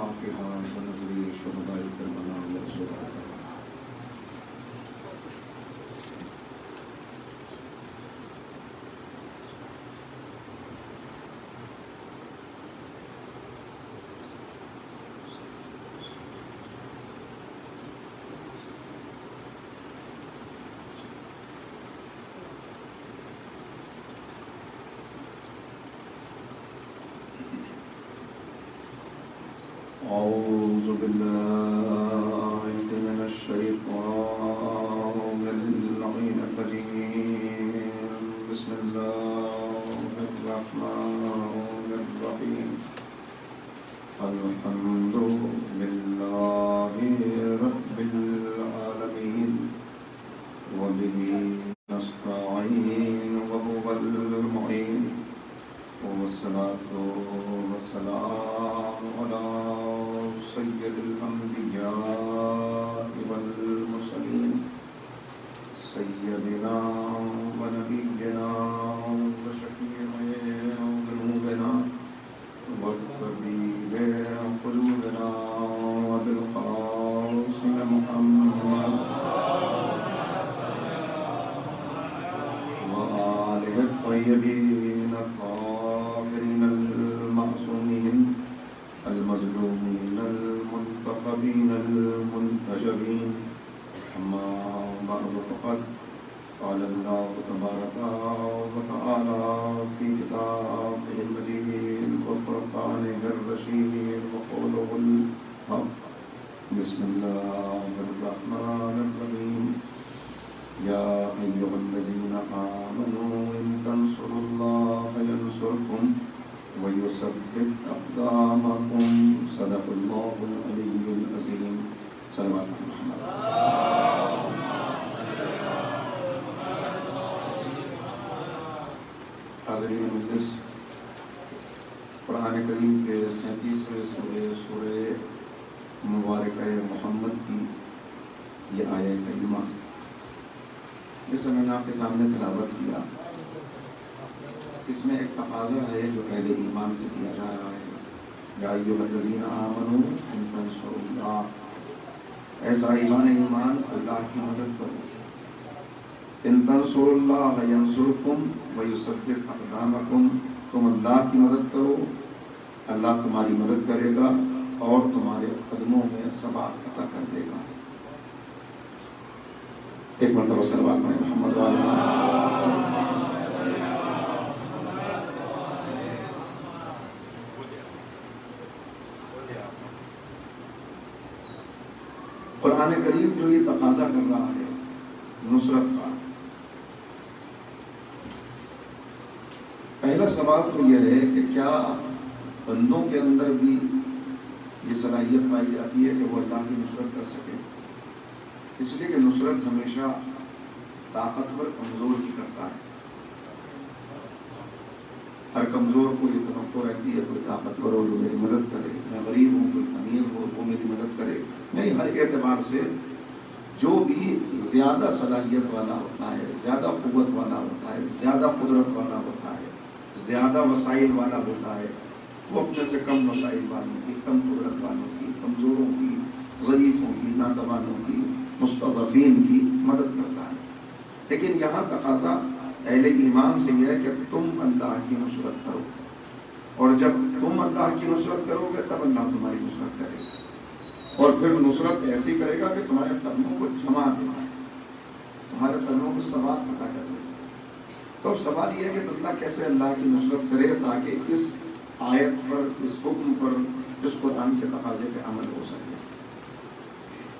آخران بنظری شہداء کربلا والشہداء. أعوذ بالله من الشيطان اللعين الرجيم. بسم الله الرحمن الرحيم. الحمد لله رب العالمين وبه نستعين وهو المعين والصلاة والسلام على سيد الأنبياء والمرسلين سيدنا ونبينا وشفيع ذنوبنا وطبيب قلوبنا وبالقاسم محمد وآله الطيبين الطاهرين المعصومين المظلومين المنتخبين المنتجبين. أما بعد فقد قال الله تبارك وتعالى في كتابه المجيد وفرقانه الرشيد وقوله الحق. بسم الله الرحمن الرحيم. يا أيها الذين آمنوا إن تنصروا الله ينصركم ويثبت أقدامكم. صدق الله العلي العظيم. صلوات محمد. حاضرین مجلس، قرآن کریم کے 37ویں سورہ مبارکہ محمد کی یہ آیہ کریمہ جسے میں نے آپ کے سامنے تلاوت کیا، اس میں ایک تقاضا ہے جو اہل ایمان سے کیا جا رہا ہے. یا ایھا الذین آمنوا ان تنصروا اللہ، ایسا ایمان اللہ کی مدد کرو. ان تنصروا اللہ ینصرکم ویثبت اقدامکم، تم اللہ کی مدد کرو، اللہ تمہاری مدد کرے گا اور تمہارے قدموں میں ثبات عطا کر دے گا. ایک مرتبہ صلوات میں محمد وعلیہ قرآن کریم جو یہ تقاضا کر رہا ہے نصرت کا، پہلا سوال تو یہ ہے کہ کیا بندوں کے اندر بھی یہ صلاحیت پائی جاتی ہے کہ وہ اللہ کی نصرت کر سکے؟ اس لیے کہ نصرت ہمیشہ طاقتور کمزور کی کرتا ہے. ہر کمزور کو یہ توقع رہتی ہے کوئی طاقتور ہو جو میری مدد کرے. میں غریب ہوں، کوئی امیر ہو وہ میری مدد کرے. میری ہر اعتبار سے جو بھی زیادہ صلاحیت والا ہوتا ہے، زیادہ قوت والا ہوتا ہے، زیادہ قدرت والا ہوتا ہے، زیادہ وسائل والا ہوتا ہے، وہ اپنے سے کم وسائل والوں کی، کم قدرت والوں کی، کمزوروں کی، ضعیفوں کی، ناتوانوں کی، مستضعفین کی مدد کرتا ہے. لیکن یہاں تقاضا اہل ایمان سے یہ ہے کہ تم اللہ کی نصرت کرو، اور جب تم اللہ کی نصرت کرو گے تب اللہ تمہاری نصرت کرے گا، اور پھر نصرت ایسی کرے گا کہ تمہارے قدموں کو جما دے گا، تمہارے قدموں کو ثبات عطا کر دے گا. تو اب سوال یہ ہے کہ بندہ کیسے اللہ کی نصرت کرے تاکہ اس آیت پر، اس حکم پر، اس قرآن کے تقاضے پہ عمل ہو سکے.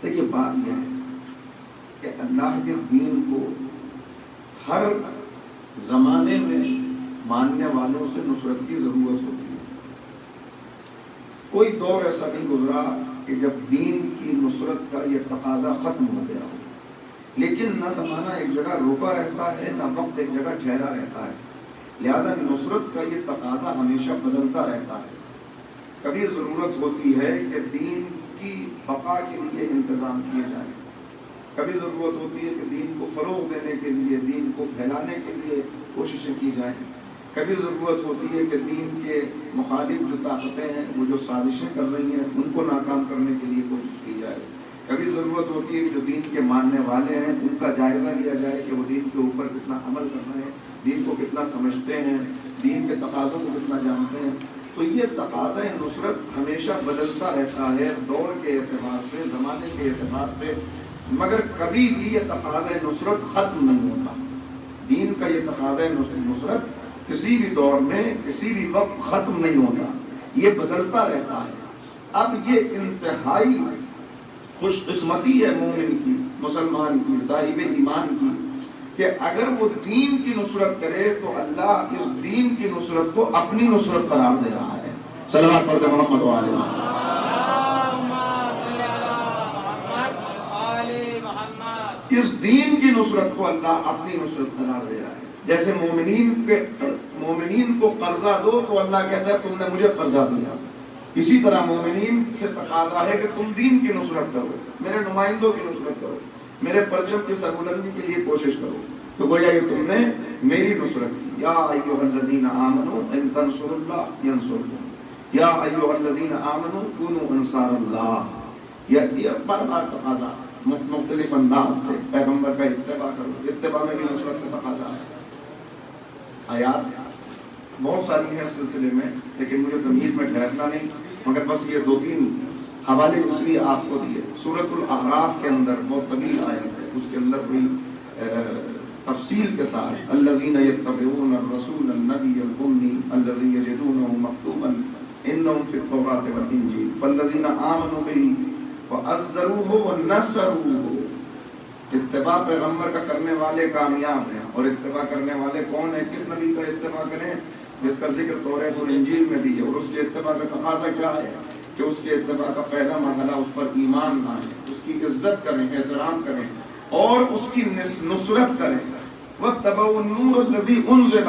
دیکھیے بات یہ ہے کہ اللہ کے دین کو ہر زمانے میں ماننے والوں سے نصرت کی ضرورت ہوتی ہے. کوئی دور ایسا نہیں گزرا کہ جب دین کی نصرت کا یہ تقاضا ختم ہو گیا ہو، لیکن نہ زمانہ ایک جگہ روکا رہتا ہے، نہ وقت ایک جگہ ٹھہرا رہتا ہے. لہذا نصرت کا یہ تقاضا ہمیشہ بدلتا رہتا ہے. کبھی ضرورت ہوتی ہے کہ دین کی بقا کے لیے انتظام کیے جائیں، کبھی ضرورت ہوتی ہے کہ دین کو فروغ دینے کے لیے، دین کو پھیلانے کے لیے کوششیں کی جائیں، کبھی ضرورت ہوتی ہے کہ دین کے مخالف جو طاقتیں ہیں، وہ جو سازشیں کر رہی ہیں، ان کو ناکام کرنے کے لیے کوشش کی جائے۔ کبھی ضرورت ہوتی ہے کہ جو دین کے ماننے والے ہیں ان کا جائزہ لیا جائے کہ وہ دین کے اوپر کتنا عمل کر رہے ہیں، دین کو کتنا سمجھتے ہیں، دین کے تقاضوں کو کتنا جانتے ہیں۔ تو یہ تقاضۂ نصرت ہمیشہ بدلتا رہتا ہے دور کے اعتبار سے، زمانے کے اعتبار سے، مگر کبھی بھی یہ تقاضۂ نصرت ختم نہیں ہوتا۔ دین کا یہ تقاضۂ نصرت کسی بھی دور میں کسی بھی وقت ختم نہیں ہوتا، یہ بدلتا رہتا ہے۔ اب یہ انتہائی خوش قسمتی ہے مومن کی، مسلمان کی، صاحب ایمان کی، کہ اگر وہ دین کی نصرت کرے تو اللہ اس دین کی نصرت کو اپنی نصرت قرار دے رہا ہے۔ صلوات پڑھتے محمد و آل محمد۔ اس دین کی نصرت کو اللہ اپنی نصرت قرار دے رہا ہے۔ جیسے مومنین کو قرضہ دو تو اللہ کہتا ہے تم نے مجھے قرضہ دیا، اسی طرح مومنین سے تقاضا ہے کہ تم دین کی نصرت کرو، میرے نمائندوں کی نصرت کرو، میرے پرچم کی سربلندی کے لیے کوشش کرو۔ تو گویا یہ تم نے میری نصرت کی۔ یا ایھا الذین آمنوا ان تنصروا اللہ ینصرکم، یا ایھا الذین آمنوا کونوا انصار اللہ۔ یہ بار بار تقاضا مختلف انداز سے پیغمبر کا اتباع کرو، اتباع میں بھی نصرت کا تقاضا ہے۔ آیات بہت ساری ہیں اس سلسلے میں، لیکن مجھے تمہید میں ٹھہرنا نہیں، مگر بس یہ 2-3 حوالے اس لیے آپ کو دیے۔ سورۃ الاعراف کے اندر بہت طویل آیت ہے، اس کے اندر کوئی تفصیل کے ساتھ الذین یتبعون الرسول النبی الأمی الذی یجدونہ مکتوبا عندہم فی التوراۃ والانجیل فالذین آمنوا بہ وعزروہ ونصروہ۔ اتباع پیغمبر کا کرنے والے کامیاب ہیں، اور اتباع کرنے والے کون ہیں؟ کس نبی کا اتباع کریں جس کا ذکر توریت اور انجیل میں بھی ہے، اور اس کے اتباع کا تقاضا کیا ہے کہ اس کے اتباع کا پہلا مرحلہ اس پر ایمان لائیں، اس کی عزت کریں، احترام کریں اور اس کی نصرت کریں۔ واتبعوا النور الذی انزل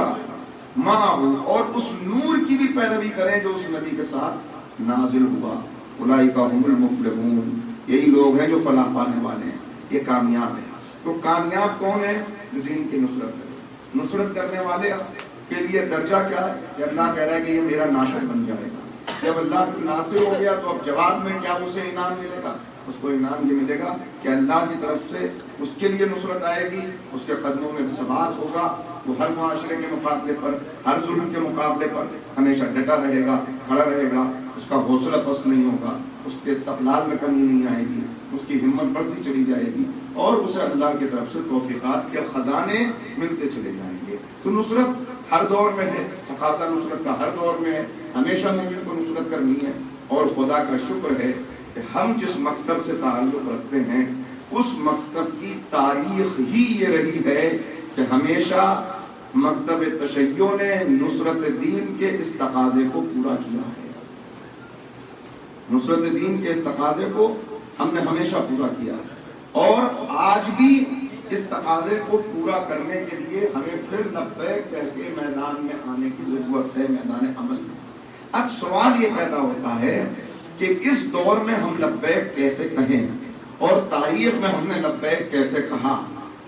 معہ، اور اس نور کی بھی پیروی کریں جو اس نبی کے ساتھ نازل ہوا۔ اولئک هم المفلحون، یہی لوگ ہیں جو فلاح پانے والے ہیں، یہ کامیاب ہے۔ تو کامیاب کون ہے؟ جو دین کی نصرت کرے۔ نصرت کرنے والے کے لیے درجہ کیا ہے کہ اللہ کہہ رہا ہے کہ یہ میرا ناصر بن جائے گا۔ جب اللہ کی ناصر ہو گیا تو اب جواب میں کیا اسے انعام ملے گا؟ اس کو انعام یہ ملے گا کہ اللہ کی طرف سے اس کے لیے نصرت آئے گی، اس کے قدموں میں ثبات ہوگا، وہ ہر معاشرے کے مقابلے پر، ہر ظلم کے مقابلے پر ہمیشہ ڈٹا رہے گا، کھڑا رہے گا، اس کا حوصلہ پست نہیں ہوگا، اس کے استقلال میں کمی نہیں آئے گی، اس کی ہمت بڑھتی چلی جائے گی، اور اسے اللہ کی طرف سے توفیقات کے خزانے ملتے چلے جائیں گے۔ تو نصرت ہر دور میں ہے، تقاضا نصرت کا ہر دور میں ہے، ہمیشہ مومن کو نصرت کرنی ہے۔ اور خدا کا شکر ہے کہ ہم جس مکتب سے تعلق رکھتے ہیں اس مکتب کی تاریخ ہی یہ رہی ہے کہ ہمیشہ مکتب تشیع نے نصرت دین کے اس تقاضے کو پورا کیا ہے۔ نصرت دین کے اس تقاضے کو ہم نے ہمیشہ پورا کیا ہے، اور آج بھی اس تقاضے کو پورا کرنے کے لیے ہمیں پھر لبیک کہہ کے میدان میں آنے کی ضرورت ہے، میدان عمل میں۔ اب سوال یہ پیدا ہوتا ہے کہ اس دور میں ہم لبیک کیسے کہیں، اور تاریخ میں ہم نے لبیک کیسے کہا؟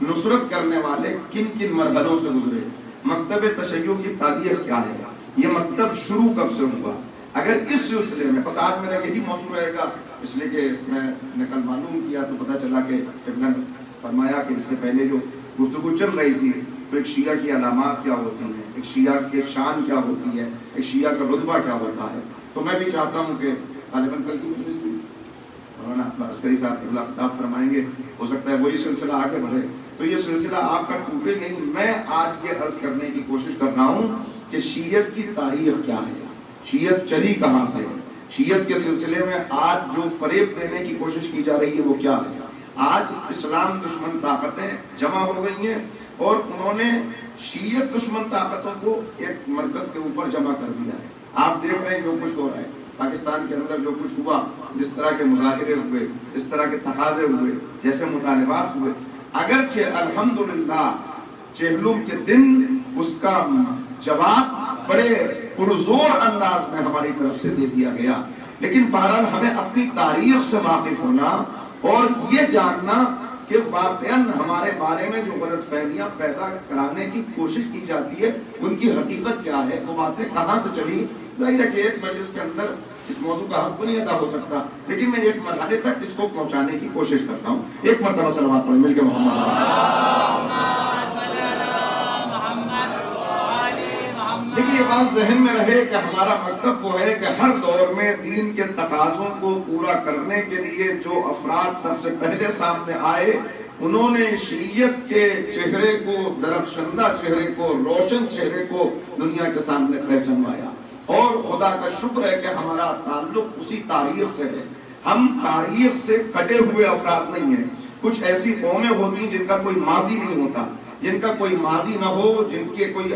نصرت کرنے والے کن کن مرحلوں سے گزرے؟ مکتب تشیع کی تاریخ کیا ہے؟ یہ مکتب شروع کب سے ہوا؟ اگر اس سلسلے میں، بس آج میرا یہی موضوع رہے گا، اس لیے کہ میں نے کل معلوم کیا تو پتہ چلا کہ ابن نے فرمایا کہ اس سے پہلے جو گفتگو چل رہی تھی تو ایک شیعہ کی علامات کیا ہوتی ہیں، ایک شیعہ کی شان کیا ہوتی ہے، ایک شیعہ کا رتبہ کیا ہوتا ہے۔ تو میں بھی چاہتا ہوں کہ غالباً کل کی مجلس میں مولانا عسکری صاحب اللہ خطاب فرمائیں گے، ہو سکتا ہے وہی سلسلہ آگے بڑھے، تو یہ سلسلہ آپ کا ٹوٹے نہیں۔ میں آج یہ عرض کرنے کی کوشش کر رہا ہوں کہ شیعت کی تاریخ کیا ہے، شیعت چلی کہاں سے، شیعت کے سلسلے میں آج جو فریب دینے کی کوشش کی جا رہی ہے وہ کیا ہے۔ آج اسلام دشمن طاقتیں جمع ہو گئی ہیں اور انہوں نے شیعت دشمن طاقتوں کو ایک مرکز کے اوپر جمع کر دیا ہے۔ آپ دیکھ رہے ہیں جو کچھ ہو رہا ہے پاکستان کے اندر، جو کچھ ہوا، جس طرح کے مظاہرے ہوئے، اس طرح کے تقاضے ہوئے، جیسے مطالبات ہوئے، اگرچہ الحمدللہ چہلم کے دن اس کا جواب بڑے پرزور انداز میں ہماری طرف سے دے دیا گیا، لیکن بہرحال ہمیں اپنی تاریخ سے واقف ہونا اور یہ جاننا کہ واقعاً ہمارے بارے میں جو غلط فہمیاں پیدا کرانے کی کوشش کی جاتی ہے ان کی حقیقت کیا ہے، وہ باتیں کہاں سے چلی. ظاہر ہے کہ ایک مجلس کے اندر اس موضوع کا حق تو نہیں ادا ہو سکتا، لیکن میں ایک مرحلے تک اس کو پہنچانے کی کوشش کرتا ہوں. ایک مرتبہ صلوات پڑھیں مل کے محمد. دیکھیے یہ بات ذہن میں رہے کہ ہمارا مطلب وہ ہے کہ ہر دور میں دین کے تقاضوں کو پورا کرنے کے لیے جو افراد سب سے پہلے سامنے آئے، انہوں نے شیعیت کے چہرے کو، درخشندہ چہرے کو، روشن چہرے کو دنیا کے سامنے پہچنوایا. اور خدا کا شکر ہے کہ ہمارا تعلق اسی تاریخ سے ہے. ہم تاریخ سے کٹے ہوئے افراد نہیں ہیں. کچھ ایسی قومیں ہوتی جن کا کوئی ماضی نہیں ہوتا، جن کا کوئی ماضی نہ ہو، جن کے کوئی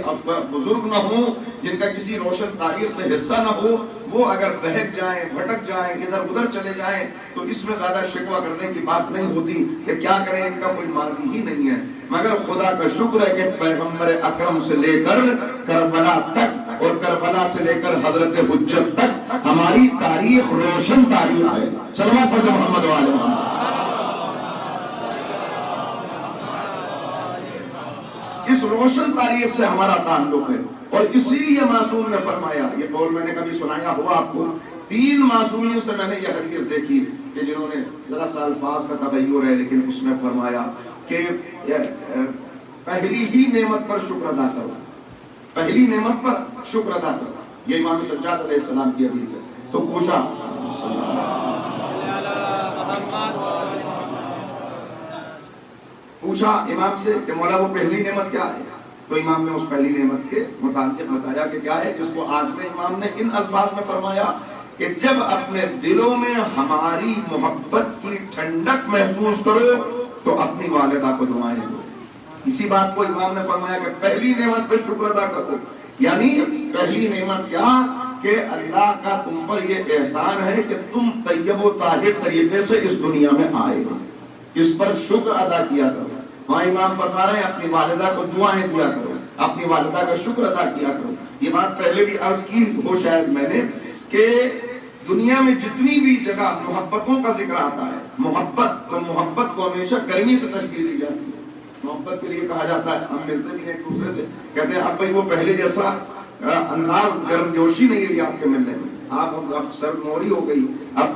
بزرگ نہ ہو، جن کا کسی روشن تاریخ سے حصہ نہ ہو، وہ اگر بہک جائیں، بھٹک جائیں، ادھر ادھر چلے جائیں تو اس میں زیادہ شکوہ کرنے کی بات نہیں ہوتی کہ کیا کریں، ان کا کوئی ماضی ہی نہیں ہے. مگر خدا کا شکر ہے کہ پیغمبر اکرم سے لے کر کربلا تک اور کربلا سے لے کر حضرت حجت تک ہماری تاریخ روشن تاریخ ہے. صلوات پڑھ محمد وعلی محمد. اس روشن تاریخ سے ہمارا تعلق ہے. اور اسی لیے معصوم نے فرمایا، یہ قول میں نے کبھی سنایا ہوا آپ کو، 3 معصومیوں سے میں نے یہ حدیث دیکھی کہ جنہوں نے ذرا سا الفاظ کا تغیر ہے لیکن اس میں فرمایا کہ پہلی ہی نعمت پر شکر ادا کرو، پہلی نعمت پر شکر ادا کرو. یہ امام سجاد علیہ السلام کی حدیث ہے. تو پوچھا امام سے کہ مولا وہ پہلی نعمت کیا ہے؟ تو امام نے اس پہلی نعمت کے متعلق بتایا کہ کیا ہے، جس کو 8ویں امام نے ان الفاظ میں فرمایا کہ جب اپنے دلوں میں ہماری محبت کی ٹھنڈک محسوس کرو تو اپنی والدہ کو دعائیں دو. اسی بات کو امام نے فرمایا کہ پہلی نعمت پہ شکر ادا کرو. یعنی پہلی نعمت کیا کہ اللہ کا تم پر یہ احسان ہے کہ تم طیب و طاہر طریقے سے اس دنیا میں آئے ہو، اس پر شکر ادا کیا کرو. وہاں امام فرما رہے ہیں اپنی والدہ کو دعائیں دیا کرو، اپنی والدہ کا شکر ادا کیا کرو. یہ بات پہلے بھی عرض کی ہو شاید میں نے کہ دنیا میں جتنی بھی جگہ محبتوں کا ذکر آتا ہے، محبت تو محبت کو ہمیشہ گرمی سے تشبیہ دی جاتی ہے. محبت کے لیے کہا جاتا ہے، ہم ملتے بھی ہیں ایک دوسرے سے، کہتے ہیں اب بھائی وہ پہلے جیسا انداز گرم جوشی نہیں رہی آپ کے ملنے میں، آپ سرد موری ہو گئی، اب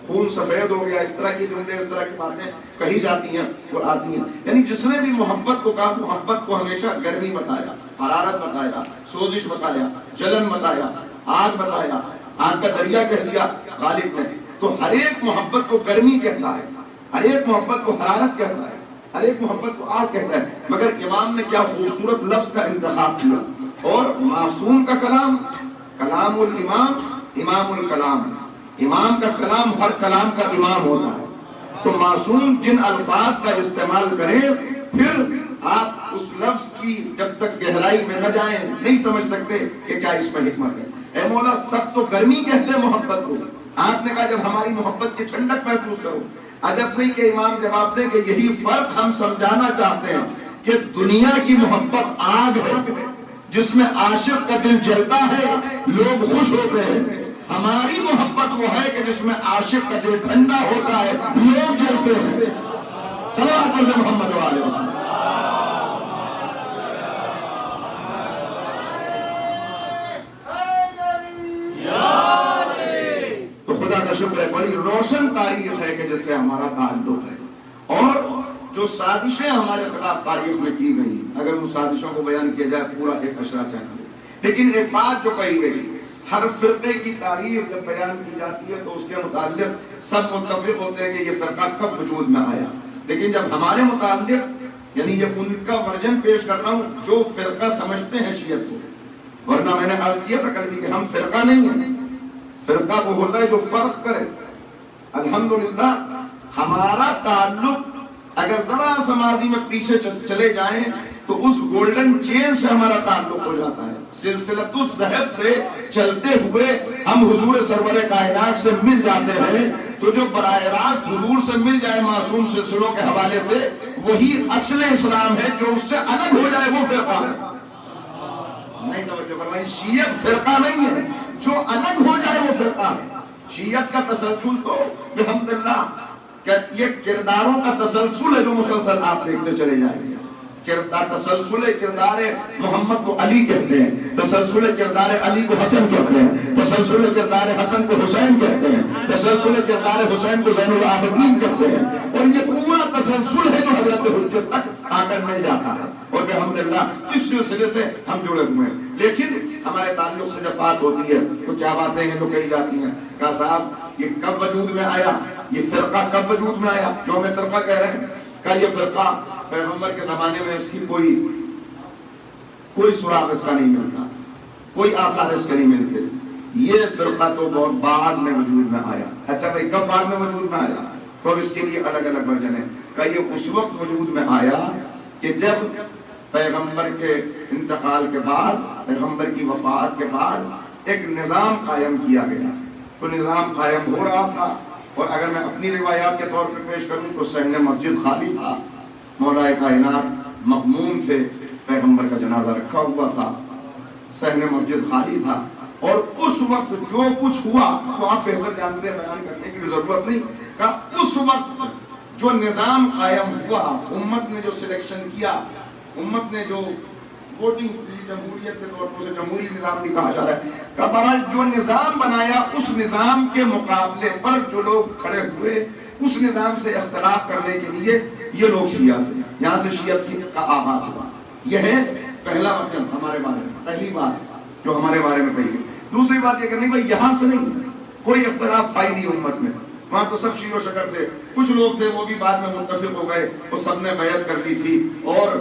خون سفید ہو گیا. اس طرح کی جملے، اس طرح کی باتیں کہی جاتی ہیں اور آتی ہیں. یعنی جس نے بھی محبت کو کہا، محبت کو ہمیشہ گرمی بتایا، حرارت بتایا، سوزش بتایا، جلن بتایا، آگ بتایا، آگ کا دریا کہہ دیا غالب نے. تو ہر ایک محبت کو گرمی کہتا ہے، ہر ایک محبت کو حرارت کہتا ہے، ہر ایک محبت کو آگ کہتا ہے. مگر امام نے کیا خوبصورت لفظ کا انتخاب کیا. اور معصوم کا کلام، کلام الامام امام الکلام، امام کا کلام ہر کلام کا امام ہوتا ہے. تو معصوم جن الفاظ کا استعمال کریں، پھر آپ اس لفظ کی جب تک گہرائی میں نہ جائیں نہیں سمجھ سکتے کہ کیا اس میں حکمت ہے. اے مولا سب تو گرمی کہتے ہیں محبت کو، آپ نے کہا جب ہماری محبت کی ٹھنڈک محسوس کرو. عجب نہیں کہ امام جواب دیں کہ یہی فرق ہم سمجھانا چاہتے ہیں کہ دنیا کی محبت آگ ہے جس میں عاشق کا دل جلتا ہے، لوگ خوش ہوتے ہیں. ہماری محبت وہ ہے کہ جس میں عاشق کا دل ٹھنڈا ہوتا ہے، لوگ جلتے ہیں. صلوات پڑھ محمد وعلی محمد. تو خدا کا شکر ہے، بڑی روشن تاریخ ہے کہ جس سے ہمارا تعلق ہے. اور جو سازشیں ہمارے خلاف تاریخ میں کی گئی، اگر ان سازشوں کو بیان کیا جائے پورا ایک اشرا چاہیے. لیکن ایک بات جو کہی گئی، ہر فرقے کی تاریخ جب بیان کی جاتی ہے تو اس کے متعلق سب متفق ہوتے ہیں کہ یہ فرقہ کب وجود میں آیا. لیکن جب ہمارے متعلق، یعنی یہ ان کا ورژن پیش کر رہا ہوں جو فرقہ سمجھتے ہیں شیعت کو، ورنہ میں نے عرض کیا تھا کل بھی کہ ہم فرقہ نہیں ہیں. فرقہ وہ ہوتا ہے جو فرق کرے. الحمدللہ ہمارا تعلق اگر ذرا سا ماضی میں پیچھے چلے جائیں تو اس گولڈن چین سے ہمارا تعلق ہو جاتا ہے. سلسلۃ الذہب سے چلتے ہوئے ہم حضور سرور کائنات سے مل جاتے ہیں. تو جو براہ راست حضور سے مل جائے معصوم سلسلوں کے حوالے سے، وہی اصل اسلام ہے. جو اس سے الگ ہو جائے وہ فرقہ ہے. نہیں توجہ فرمائیں، شیعت فرقہ نہیں ہے، جو الگ ہو جائے وہ فرقہ ہے. شیعت کا تسلسل تو الحمدللہ کہ یہ کرداروں کا تسلسل ہے جو مسلسل آپ دیکھتے چلے جائیں گے. تسلسل کردار محمد کو علی کہتے ہیں، تسلسل کردار علی کو حسن کہتے ہیں، تسلسل کردار حسن کو حسین کہتے ہیں، تسلسل کردار حسین کو زین العابدین کہتے ہیں. اور یہ پورا تسلسل ہے جو حضرت حجت تک آ کر مل جاتا ہے. اور الحمدللہ اس سلسلے سے ہم جڑے ہوئے ہیں. لیکن ہمارے تعلق سے جب بات ہوتی ہے تو کیا باتیں ہیں جو کہی جاتی ہیں. کہا صاحب یہ کب وجود میں آیا، یہ فرقہ کب وجود میں آیا جو ہمیں فرقہ کہہ رہے ہیں. کہ یہ فرقہ پیغمبر کے زمانے میں اس کی کوئی سراغ اس کا نہیں ملتا، کوئی آثار اس کے نہیں ملتے. یہ فرقہ تو بہت بعد میں وجود میں آیا. اچھا بھائی کب بعد میں وجود میں آیا؟ تو اب اس کے لیے الگ الگ ورژن ہے. کہ یہ اس وقت وجود میں آیا کہ جب پیغمبر کے انتقال کے بعد، پیغمبر کی وفات کے بعد ایک نظام قائم کیا گیا. تو نظام قائم ہو رہا تھا، اور اگر میں اپنی روایات کے طور پہ پیش کروں تو صحن مسجد خالی تھا، مولا کائنات مغموم تھے، پیغمبر کا جنازہ رکھا ہوا تھا، صحن مسجد خالی تھا. اور اس وقت جو کچھ ہوا تو آپ بہتر جانتے ہیں، بیان کرنے کی ضرورت نہیں. کہ اس وقت جو نظام قائم ہوا، امت نے جو سلیکشن کیا، امت نے جو ووٹنگ کی، جمہوریت کے طور پر اسے جمہوری نظام بھی کہا جا رہا ہے، کہ بہرحال جو نظام بنایا اس نظام کے مقابلے پر جو لوگ کھڑے ہوئے اس نظام سے اختلاف کرنے کے لیے یہ لوگ شیعہ تھے. یہاں سے شیعت کا آغاز ہوا. یہ ہے پہلا مطلب ہمارے بارے میں، پہلی بات جو ہمارے بارے میں کہی گئی. دوسری بات یہ کہ نہیں بھائی یہاں سے نہیں، کوئی اختلاف تھا ہی نہیں امت میں، وہاں تو سب شیعہ و شکر تھے. کچھ لوگ تھے وہ بھی بعد میں منتفق ہو گئے، وہ سب نے بیعت کر لی تھی. اور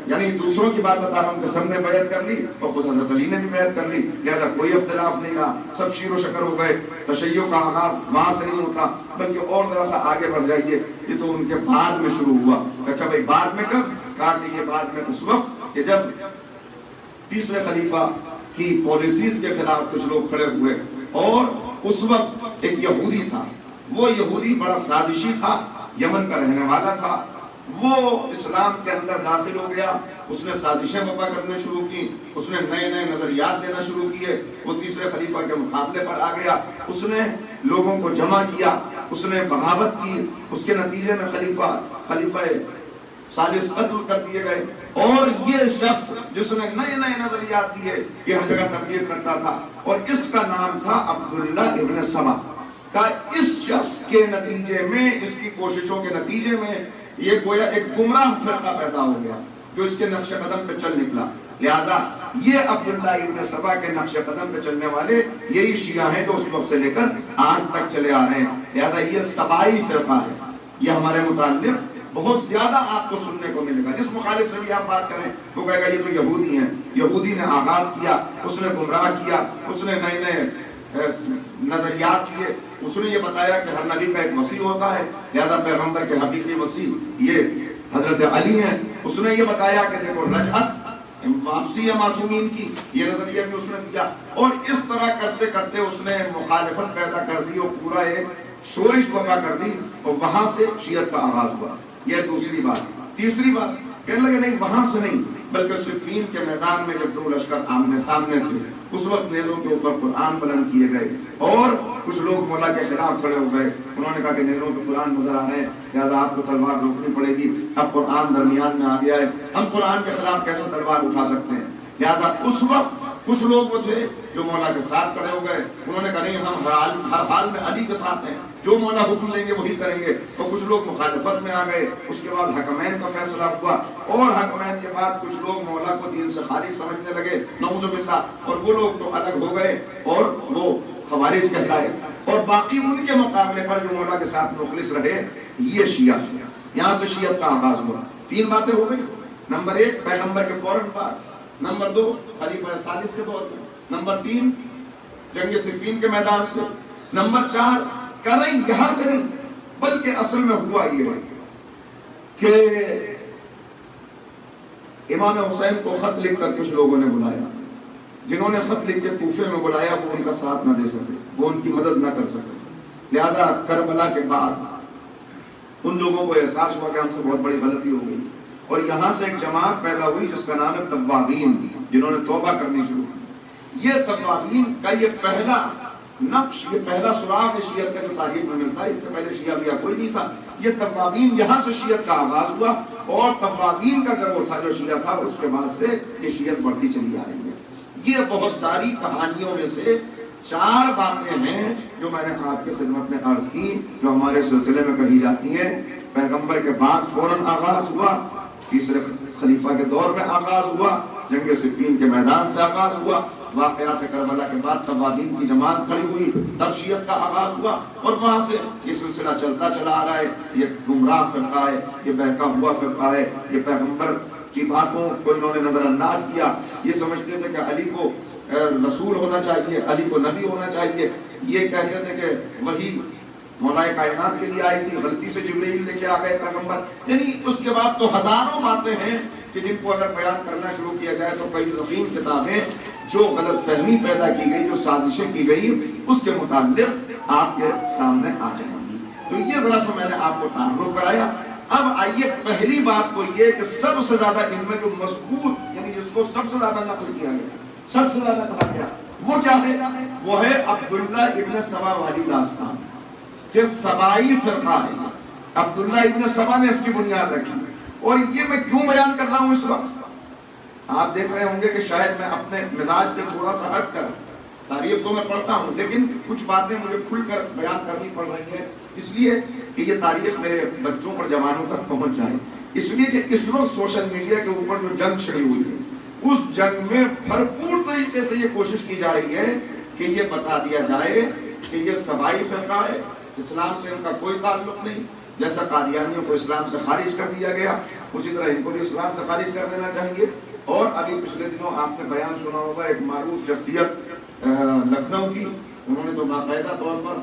یعنی دوسروں کی بات بتا رہا ہوں کہ سب نے بیعت کر لی اور خود حضرت علی نے بھی بیعت کر لی، لہذا کوئی اختلاف نہیں رہا، سب شیر و شکر ہو گئے. تشیع کا آغاز وہاں سے نہیں ہوتا بلکہ اور ذرا سا آگے بڑھ جائیے، یہ تو ان کے بعد میں شروع ہوا. اچھا بھائی بعد میں کب؟ کہا کہ یہ بعد میں اس وقت کہ جب تیسرے خلیفہ کی پالیسیز کے خلاف کچھ لوگ کھڑے ہوئے. اور اس وقت ایک یہودی تھا، وہ یہودی بڑا سازشی تھا، یمن کا رہنے والا تھا. وہ اسلام کے اندر داخل ہو گیا، اس نے سازشیں وقع کرنے شروع کی، اس نے نئے نئے نظریات دینا شروع کیے. وہ تیسرے خلیفہ کے مقابلے پر آ گیا، اس نے لوگوں کو جمع کیا، اس نے بغاوت کی. اس کے نتیجے میں خلیفہ ثالث قتل کر دیے گئے. اور یہ شخص جس نے نئے نئے نظریات دیے یہ ہر جگہ تبلیغ کرتا تھا، اور اس کا نام تھا عبداللہ ابن سبا. کا اس شخص کے نتیجے میں، اس کی کوششوں کے نتیجے میں یہ گویا ایک گمراہ فرقہ پیدا ہو گیا جو اس کے نقش قدم پہ چل نکلا. لہذا یہ عبداللہ ابن سبا کے نقش قدم پہ چلنے والے یہی شیعہ ہیں جو اس وقت سے لے کر آج تک چلے آ رہے ہیں. لہذا یہ سبائی فرقہ ہے. یہ ہمارے متعلق بہت زیادہ آپ کو سننے کو ملے گا. جس مخالف سے بھی آپ بات کریں وہ کہے گا یہ تو یہودی ہیں، یہودی نے آغاز کیا، اس نے گمراہ کیا، اس نے نئے نئے نظریات کیے. اس نے یہ بتایا کہ ہر نبی کا ایک وصی ہوتا ہے، لہذا پیغمبر کے حقیقی وصی یہ حضرت علی ہیں. اس نے یہ بتایا کہ دیکھو رجعت واپسی ہے معصومین کی، یہ نظریہ بھی اس نے دیا. اور اس طرح کرتے کرتے اس نے مخالفت پیدا کر دی اور پورا ایک شورش وقع کر دی، اور وہاں سے شیعت کا آغاز ہوا. یہ دوسری بات. تیسری بات کہنے لگے نہیں وہاں سے نہیں بلکہ صفین کے میدان میں جب دو لشکر آمنے سامنے تھے اس وقت نیزوں کے اوپر قرآن بلند کیے گئے، اور کچھ لوگ مولا کے خلاف کھڑے ہو گئے. انہوں نے کہا کہ نیزوں پہ قرآن نظر آ رہے ہیں، لہٰذا آپ کو تلوار روکنی پڑے گی. اب قرآن درمیان میں آ گیا ہے، ہم قرآن کے خلاف کیسے تلوار اٹھا سکتے ہیں. لہٰذا اس وقت کچھ لوگ وہ تھے جو مولا کے ساتھ کھڑے ہو گئے. انہوں نے کہا نہیں ہم ہر حال میں علی کے ساتھ ہیں، جو مولا حکم لیں گے وہی کریں گے. اور کچھ لوگ مخالفت میں آ گئے. اس کے بعد حکمین کا فیصلہ ہوا، اور حکمین کے بعد کچھ لوگ مولا کو دین سے خارج سمجھنے لگے، نعوذ باللہ. اور وہ لوگ تو الگ ہو گئے اور وہ خوارج کہلائے. اور باقی ان کے مقابلے پر جو مولا کے ساتھ مخلص رہے یہ شیعہ. یہاں سے شیعت کا آغاز ہوا. تین باتیں ہو گئی. نمبر ایک پیغمبر کے فوراً بعد، نمبر دو خلیفہ ثالث کے دور میں، نمبر تین جنگ صفین کے میدان سے، نمبر چار کہہ رہے یہاں سے نہیں بلکہ اصل میں ہوا یہ ہے کہ امام حسین کو خط لکھ کر کچھ لوگوں نے بلایا. جنہوں نے خط لکھ کے کوفے میں بلایا وہ ان کا ساتھ نہ دے سکے، وہ ان کی مدد نہ کر سکے. لہذا کربلا کے بعد ان لوگوں کو احساس ہوا کہ ہم سے بہت بڑی غلطی ہو گئی، اور یہاں سے ایک جماعت پیدا ہوئی جس کا نام ہے توابین، جنہوں نے توبہ کرنی شروع کی. یہ توابین کا یہ پہلا نقش، یہ پہلا سراغ شیعت کا جو تاریخ میں ملتا ہے، اس سے پہلے شیعہ بیا کوئی نہیں تھا. یہ توابین، یہاں سے شیعت کا آغاز ہوا، اور توابین کا گروہ تھا جو شیعہ تھا، اور اس کے بعد سے یہ شیعت بڑھتی چلی آ رہی ہے. یہ بہت ساری کہانیوں میں سے 4 باتیں ہیں جو میں نے آپ کی خدمت میں عرض کی، جو ہمارے سلسلے میں کہی جاتی ہیں. پیغمبر کے بعد فوراً آغاز ہوا، تیسرے خلیفہ کے دور میں آغاز ہوا، جنگ صفین کے میدان سے آغاز ہوا، واقعات کربلا کے بعد توابین کی جماعت کھڑی ہوئی، تب شیعت کا آغاز ہوا، اور وہاں سے یہ سلسلہ چلتا چلا آ رہا ہے. یہ گمراہ فرقہ ہے، یہ بہکا ہوا فرقہ ہے. یہ پیغمبر کی باتوں کو انہوں نے نظر انداز کیا. یہ سمجھتے تھے کہ علی کو رسول ہونا چاہیے، علی کو نبی ہونا چاہیے. یہ کہتے تھے کہ وہی مولا کائنات کے لیے آئی تھی، غلطی سے جبرائیل لے کے آ گئے پیغمبر. یعنی اس کے بعد تو ہزاروں باتیں ہیں کہ جن کو اگر بیان کرنا شروع کیا جائے تو کئی ضخیم کتابیں جو غلط فہمی پیدا کی گئی، جو سازشیں کی گئی، اس کے متعلق آپ کے سامنے آ جائیں گی. تو یہ ذرا سا میں نے آپ کو تعارف کرایا. اب آئیے پہلی بات تو یہ کہ سب سے زیادہ ان میں جو مضبوط، یعنی جس کو سب سے زیادہ نقل کیا گیا، سب سے زیادہ کہا گیا، وہ کیا ہے؟ وہ ہے عبداللہ ابن سبا والی داستان، کہ سبائی فرقہ ہے. عبداللہ ابن سبا نے اس کی بنیاد رکھی. اور یہ میں کیوں بیان کر رہا ہوں اس وقت؟ آپ دیکھ رہے ہوں گے کہ شاید میں اپنے مزاج سے تھوڑا سا ہٹ کر، تاریخ تو میں پڑھتا ہوں لیکن کچھ باتیں مجھے کھل کر بیان کرنی پڑ رہی ہیں، اس لیے کہ یہ تاریخ میرے بچوں پر، جوانوں تک پہنچ جائے. اس لیے کہ اس وقت سوشل میڈیا کے اوپر جو جنگ چھڑی ہوئی ہے، اس جنگ میں بھرپور طریقے سے یہ کوشش کی جا رہی ہے کہ یہ بتا دیا جائے کہ یہ سبائی فرقہ ہے، اسلام سے ان کا کوئی تعلق نہیں. جیسا قادیانیوں کو اسلام سے خارج کر دیا گیا، اسی طرح ان کو بھی اسلام سے خارج کر دینا چاہیے. اور ابھی پچھلے دنوں آپ نے بیان سنا ہوگا ایک معروف شخصیت لکھنؤ کی، انہوں نے تو باقاعدہ طور پر،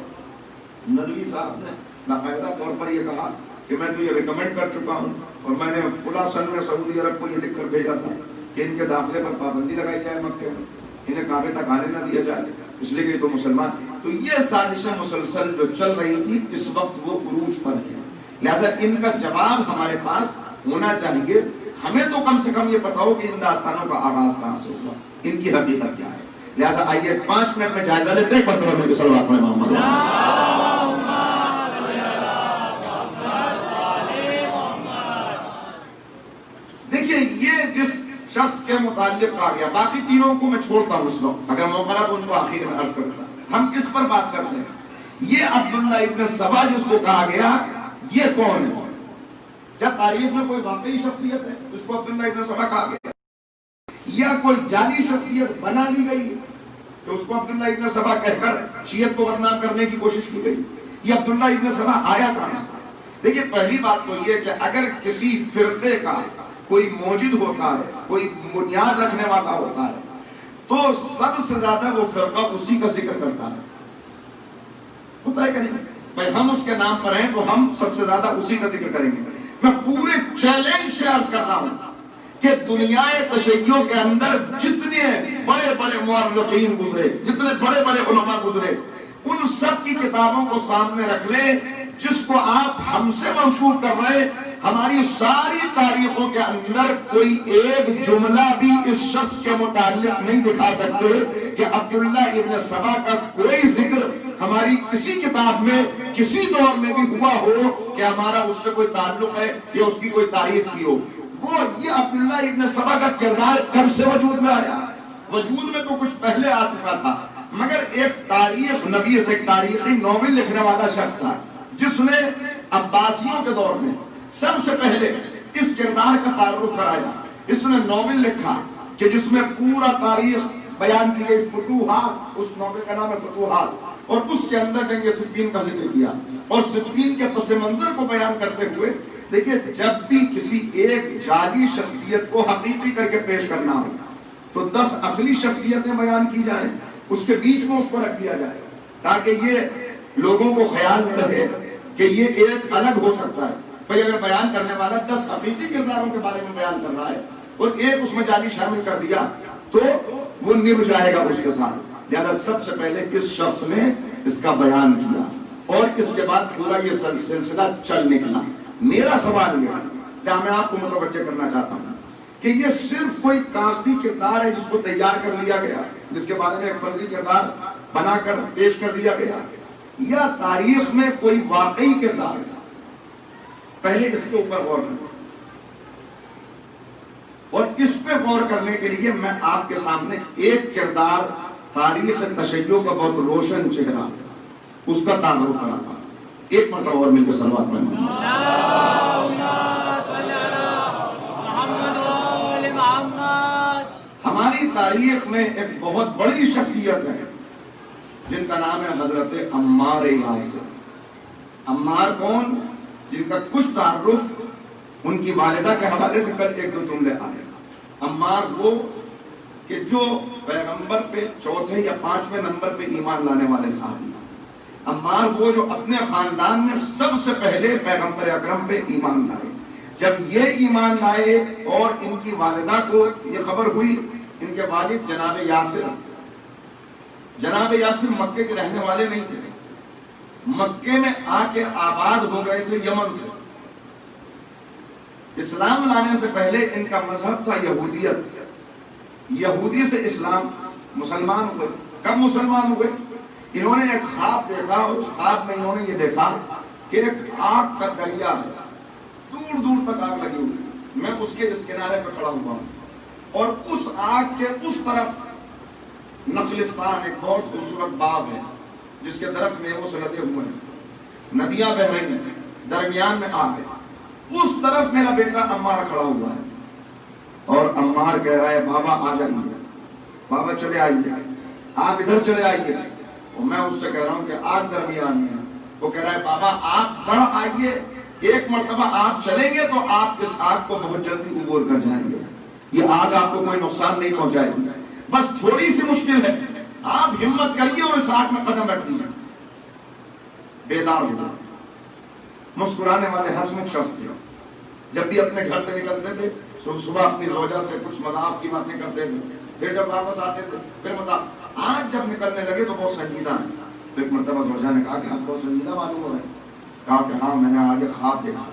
ندوی صاحب نے باقاعدہ طور پر یہ کہا کہ میں تو یہ ریکمینڈ کر چکا ہوں، اور میں نے فلاں سن میں سعودی عرب کو یہ لکھ کر بھیجا تھا کہ ان کے داخلے پر پابندی لگائی جائے مکے میں، انہیں کعبے تک آنے نہ دیا جائے، اس لیے کہ تو مسلمان. تو یہ سازشیں مسلسل جو چل رہی تھی اس وقت وہ عروج پر ہے. لہذا ان کا جواب ہمارے پاس ہونا چاہیے. ہمیں تو کم سے کم یہ پتا ہو کہ ان داستانوں کا آغاز کہاں سے ہوا، ان کی حقیقت کیا ہے. لہذا آئیے 5 منٹ میں جائزہ لیتے ہیں. پڑھتے صلوات میں محمد. دیکھیے یہ جس شخص کے متعلق کہا گیا، باقی تینوں کو میں چھوڑتا ہوں اس وقت، اگر موقع رہا تو ان کو آخر میں عرض کرتا. ہم کس پر بات کرتے ہیں؟ یہ عبداللہ ابن سبا جس کو کہا گیا، یہ کون ہے؟ کیا تاریخ میں کوئی واقعی شخصیت ہے اس کو عبداللہ ابن سبا کہا گیا، یا کوئی جعلی شخصیت بنا لی گئی کہ اس کو عبداللہ ابن سبا کہہ کر شیعت کو بدنام کرنے کی کوشش کی گئی؟ یہ عبداللہ ابن سبا آیا کہاں؟ دیکھیے پہلی بات تو یہ کہ اگر کسی فرقے کا کوئی موجد ہوتا ہے، کوئی بنیاد رکھنے والا ہوتا ہے، تو سب سے زیادہ وہ فرقہ اسی کا ذکر کرتا ہے. ہوتا ہے کہ نہیں؟ بھائی ہم اس کے نام پر ہیں تو ہم سب سے زیادہ اسی کا ذکر کریں گے. میں پورے چیلنج سے عرض کر رہا ہوں کہ دنیا تشیعوں کے اندر جتنے بڑے بڑے مورخین گزرے، جتنے بڑے بڑے علماء گزرے، ان سب کی کتابوں کو سامنے رکھ لیں جس کو آپ ہم سے منسوب کر رہے ہیں. ہماری ساری تاریخوں کے اندر کوئی ایک جملہ بھی اس شخص کے متعلق نہیں دکھا سکتے کہ عبداللہ ابن سبا کا کوئی ذکر ہماری کسی کتاب میں کسی دور میں بھی ہوا ہو کہ ہمارا اس سے کوئی تعلق ہے یا اس کی کوئی تعریف کی ہو. وہ یہ عبداللہ ابن سبا کا کردار کب سے وجود میں آیا؟ وجود میں تو کچھ پہلے آ چکا تھا، مگر ایک تاریخ نویس، ایک تاریخی ناول لکھنے والا شخص تھا جس نے عباسیوں کے دور میں سب سے پہلے اس کردار کا تعارف کرایا. اس نے ناول لکھا کہ جس میں پورا تاریخ بیان کی گئی، فتوحات، اس ناول کا نام ہے فتوحات، اور اس کے اندر جنگ صفین کا ذکر کیا اور صفین کے پس منظر کو بیان کرتے ہوئے. دیکھیے جب بھی کسی ایک جعلی شخصیت کو حقیقی کر کے پیش کرنا ہو تو 10 اصلی شخصیتیں بیان کی جائیں، اس کے بیچ میں اس کو رکھ دیا جائے تاکہ یہ لوگوں کو خیال نہ رہے کہ یہ ایک الگ ہو سکتا ہے. بھئی اگر بیان کرنے والا 10 حقیقی کرداروں کے بارے میں بیان کر رہا ہے اور ایک اس میں جعلی شامل کر دیا تو وہ نبھ جائے گا اس کے ساتھ. لہذا سب سے پہلے اس شخص نے اس کا بیان کیا اور اس کے بعد پورا یہ سلسلہ چل نکلا. میرا سوال یہ ہے، جہاں میں آپ کو متوجہ کرنا چاہتا ہوں کہ یہ صرف کوئی کاغذی کردار ہے جس کو تیار کر لیا گیا، جس کے بارے میں ایک فرضی کردار بنا کر پیش کر دیا گیا یا تاریخ میں کوئی واقعی کردار تھا؟ پہلے اس کے اوپر غور کریں، اور اس پہ غور کرنے کے لیے میں آپ کے سامنے ایک کردار تاریخ تشیع کا بہت روشن چہرہ اس کا تعارف کراتا ہوں۔ ایک مرتبہ اور مل کے صلوات میں ہماری تاریخ میں ایک بہت بڑی شخصیت ہے جن کا نام ہے حضرت عمار یاسر۔ عمار کون؟ جن کا کچھ تعارف ان کی والدہ کے حوالے سے کل ایک دو جملے آئے۔ عمار وہ کہ جو پیغمبر پہ چوتھے یا پانچویں نمبر پہ ایمان لانے والے صحابی ہیں۔ عمار وہ جو اپنے خاندان میں سب سے پہلے پیغمبر اکرم پہ ایمان لائے۔ جب یہ ایمان لائے اور ان کی والدہ کو یہ خبر ہوئی، ان کے والد جناب یاسر مکے کے رہنے والے نہیں تھے، مکے میں آ کے آباد ہو گئے تھے یمن سے۔ اسلام لانے سے پہلے ان کا مذہب تھا یہودیت، یہودی سے اسلام، مسلمان ہوئے۔ کب مسلمان ہوئے؟ انہوں نے ایک خواب دیکھا اور اس خواب میں انہوں نے یہ دیکھا کہ ایک آگ کا دریا ہے، دور دور تک آگ لگی ہوئی، میں اس کے اس کنارے پہ کھڑا ہوا ہوں، اور اس آگ کے اس طرف نخلستان، ایک بہت خوبصورت باغ ہے جس کے درخت میووں سے لدے ہوئے ہیں، ندیاں بہ رہی ہیں، درمیان میں آگ ہے، اس طرف میرا بیٹا عمار کھڑا ہوا ہے، اور عمار کہہ رہا ہے بابا آ جائیے، بابا چلے آئیے، آپ ادھر چلے آئیے، اور میں اس سے کہہ رہا ہوں کہ آگ درمیان میں ہے۔ وہ کہہ رہا ہے بابا آپ بڑھ آئیے، ایک مرتبہ آپ چلیں گے تو آپ اس آگ کو بہت جلدی عبور کر جائیں گے، یہ آگ آپ کو کوئی نقصان نہیں پہنچائے گی، بس تھوڑی سی مشکل ہے، آپ ہمت کریے اور اس آگ میں قدم رکھ دیجیے۔ بیدار ہو گیا، مسکرانے والے ہنسمکھ شخص تھے، جب بھی اپنے گھر سے نکلتے تھے صبح اپنی زوجہ سے کچھ مذاق کی باتیں کرتے تھے، پھر جب واپس آتے تھے پھر مذاق۔ آج جب نکلنے لگے تو بہت سنجیدہ ہیں۔ تو ایک مرتبہ زوجہ نے کہا کہ آپ بہت سنجیدہ معلوم ہو رہے ہیں۔ کہا کہ ہاں میں نے آج ایک خواب دیکھا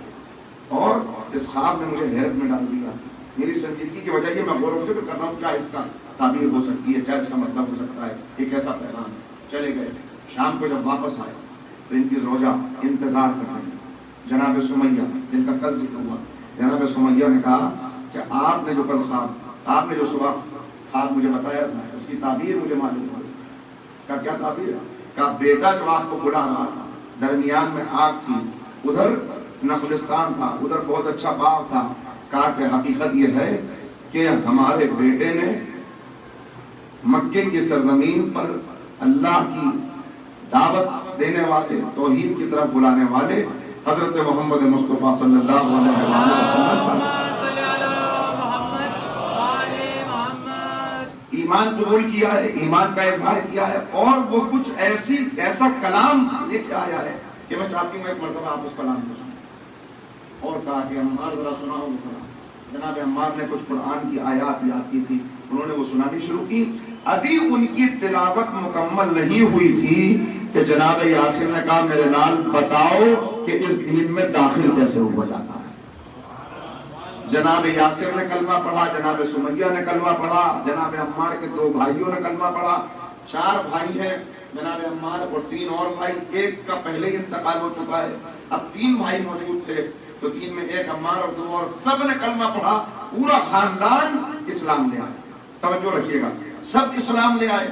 اور اس خواب نے مجھے حیرت میں ڈال دیا، میری سنجیدگی کی وجہ یہ میں غور و فکر کر رہا ہوں کیا اس کا تعبیر ہو سکتی ہے، کیا اس کا مطلب ہو سکتا ہے، یہ کیسا پیغام ہے۔ چلے گئے، شام کو جب واپس آئے تو ان کی زوجہ انتظار کر رہی ہیں، جناب سمیہ جن کا کل ذکر ہوا۔ جناب سمیہ نے کہا کہ آپ نے جو کل خواب، آپ نے جو صبح خواب مجھے بتایا تھا اس کی تعبیر مجھے معلوم ہو۔ کہا کیا تعبیر ہے؟ کہا بیٹا جو آپ کو بلا رہا تھا، درمیان میں آگ تھی، ادھر نخلستان تھا، ادھر بہت اچھا باغ تھا۔ کہا کہ حقیقت یہ ہے کہ ہمارے بیٹے نے مکے کی سرزمین پر اللہ کی دعوت دینے والے، توحید کی طرف بلانے والے حضرت محمد مصطفیٰ صلی اللہ علیہ وسلم ایمان قبول کیا ہے، ایمان کا اظہار کیا ہے، اور وہ کچھ ایسا کلام لے کے آیا ہے کہ میں چاہتی ہوں ایک مرتبہ آپ اس کلام کو سنیں۔ اور کہا کہ عمار ذرا سنا ہو وہ کلام۔ جناب عمار نے کچھ قرآن کی آیات یاد کی تھی، انہوں نے وہ سنانی شروع کی۔ ابھی ان کی تلاوت مکمل نہیں ہوئی تھی کہ جناب یاسر نے کہا میرے لال بتاؤ کہ اس دین میں داخل کیسے ہوا جاتا ہے۔ جناب یاسر نے کلمہ پڑھا، جناب سمیہ نے کلمہ پڑھا، جناب عمار کے 2 بھائیوں نے کلمہ پڑھا۔ 4 بھائی ہیں جناب عمار اور 3 اور بھائی، ایک کا پہلے ہی انتقال ہو چکا ہے، اب 3 بھائی موجود تھے تو 3 میں ایک عمار اور 2 اور، سب نے کلمہ پڑھا، پورا خاندان اسلام لے آئے۔ توجہ رکھیے گا، سب اسلام لے آئے۔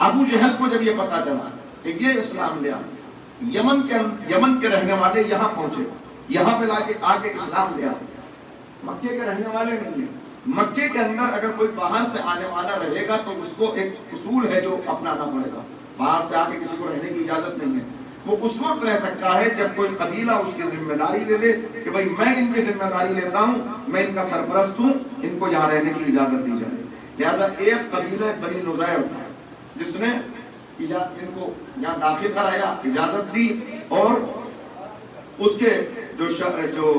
ابو جہل کو جب یہ پتا چلا کہ یہ اسلام لے آئے، یمن کے رہنے والے یہاں پہنچے، یہاں پہ آ کے اسلام لے آئے، مکے کے رہنے والے نہیں ہیں۔ مکے کے اندر اگر کوئی باہر سے آنے والا رہے گا تو اس کو ایک اصول ہے جو اپنانا پڑے گا، باہر سے آ کے کسی کو رہنے کی اجازت نہیں ہے۔ وہ اس وقت رہ سکتا ہے جب کوئی قبیلہ اس کی ذمہ داری لے لے کہ بھائی میں ان کی ذمہ داری لیتا ہوں، میں ان کا سرپرست ہوں، ان کو یہاں رہنے کی اجازت دی جائے۔ لہٰذا ایک قبیلہ بنی نزیر تھا جس نے ان کو یہاں داخل کرایا، اجازت دی، اور اس کے جو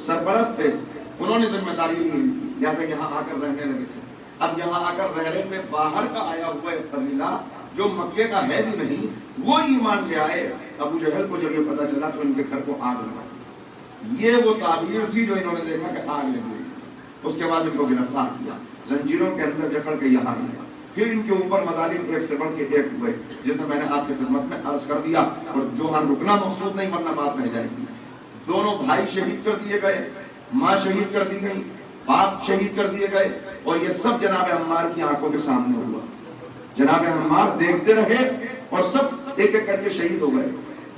سرپرست تھے انہوں نے ذمہ داری لی، لہٰذا یہاں آ کر رہنے لگے تھے۔ اب یہاں آ کر رہ رہے تھے، باہر کا آیا ہوا ایک قبیلہ جو مکے کا ہے بھی نہیں، وہ ایمان لے آئے۔ ابو جہل کو جب یہ پتا چلا تو ان کے گھر کو آگ لگا۔ یہ وہ تعبیر تھی جو انہوں نے دیکھا کہ آگ لگ گئی۔ اس کے بعد ان کو گرفتار کیا، زنجیروں کے اندر جکڑ کے یہاں لیا۔ پھر ان کے اوپر مظالم ایک سے بڑھ کے ایک ہوئے، جسے میں نے آپ کی خدمت میں عرض کر دیا، اور جو ہم رکنا مقصود نہیں ورنہ بات رہ جائے گی۔ دونوں بھائی شہید کر دیے گئے، ماں شہید کر دی گئی، باپ شہید کر دیے گئے، اور یہ سب جناب عمار کی آنکھوں کے سامنے ہوا۔ جناب عمار دیکھتے رہے اور سب ایک ایک کر کے شہید ہو گئے۔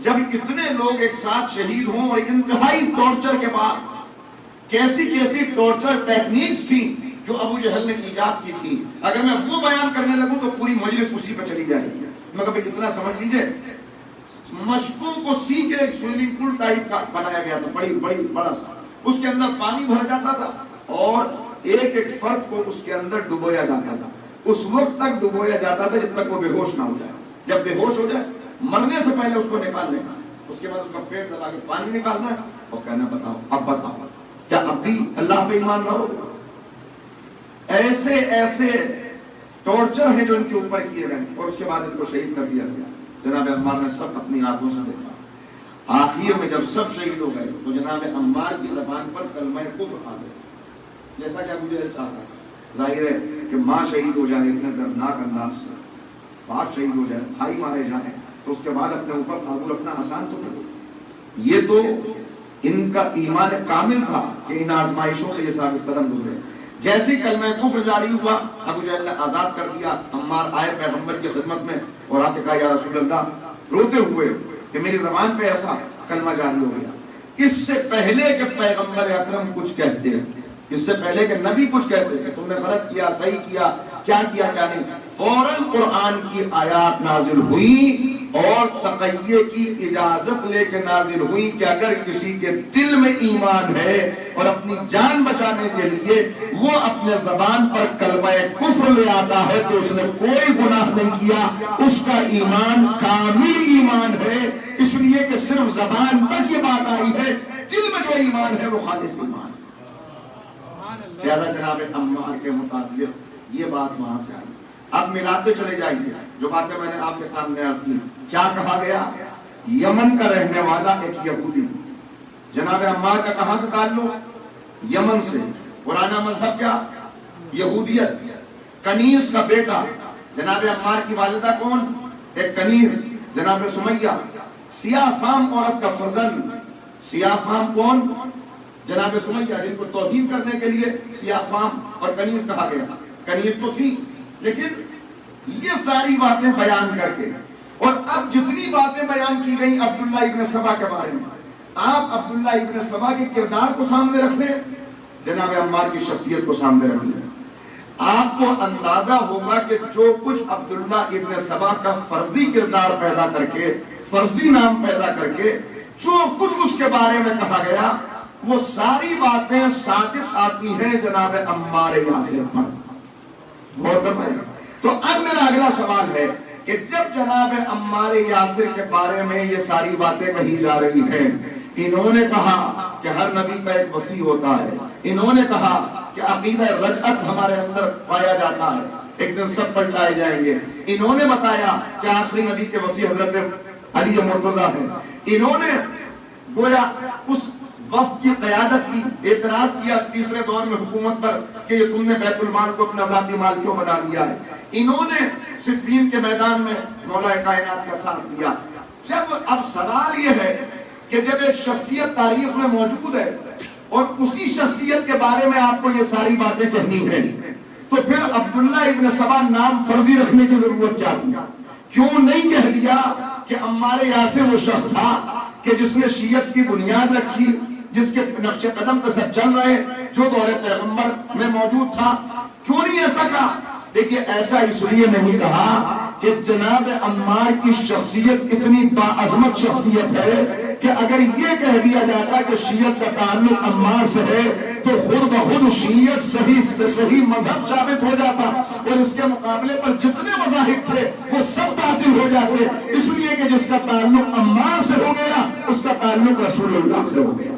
جب اتنے لوگ ایک ساتھ شہید ہوں اور انتہائی ٹارچر کے بعد، کیسی کیسی ٹارچر ٹیکنیکس تھی جو ابو جہل نے ایجاد کی تھی، اگر میں وہ بیان کرنے لگوں تو پوری مجلس اسی پہ چلی جائے گی، مگر اتنا سمجھ لیجئے مشکوں کو سی کے ایک سوئمنگ پول ٹائپ کا بنایا گیا تھا، بڑا سا، اس کے اندر پانی بھر جاتا تھا اور ایک ایک فرد کو اس کے اندر ڈبویا جاتا تھا، اس وقت تک ڈبویا جاتا تھا جب تک وہ بے ہوش نہ ہو جائے۔ جب بے ہوش ہو جائے مرنے سے پہلے اس کو نکال لینا، اس کے بعد اس کا پیٹ دبا کے پانی نکالنا ہے اور کہنا بتاؤ اب بتاؤ کیا اب بھی اللہ پہ ایمان لاؤ؟ ایسے ایسے ٹارچر ہیں جو ان کے اوپر کیے گئے، اور اس کے بعد ان کو شہید کر دیا گیا۔ جناب عمار نے سب اپنی آنکھوں سے دیکھا۔ آخر میں جب سب شہید ہو گئے تو جناب عمار کی زبان پر کلمہ کفر آ گیا، جیسا کہ ابو جہل چاہتا تھا۔ ظاہر ہے کہ ماں شہید ہو جائے اتنے دردناک انداز سے، باپ شہید ہو جائے، بھائی مارے جائیں، تو اس کے بعد اپنے اوپر قابو رکھنا آسان تو نہیں۔ یہ تو ان کا ایمان کامل تھا کہ ان آزمائشوں سے یہ ثابت قدم گزرے۔ جیسے کلمہ کفر جاری ہوا، ابو جہل نے آزاد کر دیا۔ عمار آئے پیغمبر کی خدمت میں اور آتے کہا یا رسول اللہ، روتے ہوئے کہ میری زبان پہ ایسا کلمہ جاری ہو گیا، اس سے پہلے کہ پیغمبر اکرم کچھ کہتے ہیں، اس سے پہلے کہ نبی کچھ کہتے ہیں کہ تم نے غلط کیا، صحیح کیا، کیا نہیں، فوراً قرآن کی آیات نازل ہوئی اور تقیہ کی اجازت لے کے نازل ہوئی کہ اگر کسی کے دل میں ایمان ہے اور اپنی جان بچانے کے لیے وہ اپنے زبان پر کلمہ کفر لے آتا ہے تو اس نے کوئی گناہ نہیں کیا، اس کا ایمان کامل ایمان ہے، اس لیے کہ صرف زبان تک یہ بات آئی ہے، دل میں جو ایمان ہے وہ خالص ایمان ہے۔ لہذا جناب عمار کے متعلق یہ بات وہاں سے آئی۔ اب ملاتے چلے جائیے جو باتیں میں نے آپ کے سامنے عرض کی۔ کیا کہا گیا؟ یمن کا رہنے والا ایک یہودی، جناب عمار کا کہاں سے تعلق؟ یمن سے۔ پرانا مذہب کیا؟ یہودیت۔ کنیز کا بیٹا، جناب عمار کی والدہ کون؟ ایک کنیز جناب سمیہ۔ سیاہ فام عورت کا فرزند، سیاہ فام کون؟ جناب سمیہ، جن کو توہین کرنے کے لیے سیاہ فام اور کنیز کہا گیا۔ کنیز تو تھی لیکن یہ ساری باتیں بیان کر کے، اور اب جتنی باتیں بیان کی گئی عبداللہ ابن سبا کے بارے میں، آپ عبداللہ ابن سبا کے کردار کو سامنے رکھ لیں، جناب عمار کی شخصیت کو سامنے رکھ لیں، آپ کو اندازہ ہوگا کہ جو کچھ عبداللہ ابن سبا کا فرضی کردار پیدا کر کے، فرضی نام پیدا کر کے جو کچھ اس کے بارے میں کہا گیا، وہ ساری باتیں ثابت آتی ہیں جناب عمار یاسر پر۔ غور کر رہے ہیں؟ تو اب میرا اگلا سوال ہے کہ جب جناب عمار یاسر کے بارے میں یہ ساری باتیں کہی جا رہی ہیں، انہوں نے کہا کہ ہر نبی کا ایک وصی ہوتا ہے، انہوں نے کہا کہ عقیدہ رجعت ہمارے اندر پایا جاتا ہے، ایک دن سب پلٹائے جائیں گے، انہوں نے بتایا کہ آخری نبی کے وصی حضرت علی مرتضیٰ ہیں، انہوں نے گویا اس وفد کی قیادت کی، اعتراض کیا تیسرے دور میں حکومت پر کہ یہ تم نے بیت المال کو اپنا ذاتی مال کیوں بنا لیا ہے، انہوں نے صفین کے میدان میں مولا کائنات کا ساتھ دیا۔ جب اب سوال یہ ہے کہ جب ایک شخصیت تاریخ میں موجود ہے اور اسی شخصیت کے بارے میں آپ کو یہ ساری باتیں کہنی ہیں، تو پھر عبداللہ ابن سبا نام فرضی رکھنے کی ضرورت کیا تھی؟ کیوں نہیں کہہ دیا کہ عمار یاسر وہ شخص تھا کہ جس نے شیعت کی بنیاد رکھی، جس کے نقش قدم پہ سب چل رہے، جو دور پیغمبر میں موجود تھا؟ کیوں نہیں ایسا کہا؟ دیکھیے ایسا اس لیے نہیں کہا کہ جناب عمار کی شخصیت اتنی باعظمت شخصیت ہے کہ اگر یہ کہہ دیا جاتا کہ شیعت کا تعلق عمار سے ہے تو خود بخود شیعت صحیح مذہب ثابت ہو جاتا، اور اس کے مقابلے پر جتنے مذاہب تھے وہ سب باطل ہو جاتے، اس لیے کہ جس کا تعلق عمار سے ہو گیا اس کا تعلق رسول اللہ سے ہو گیا۔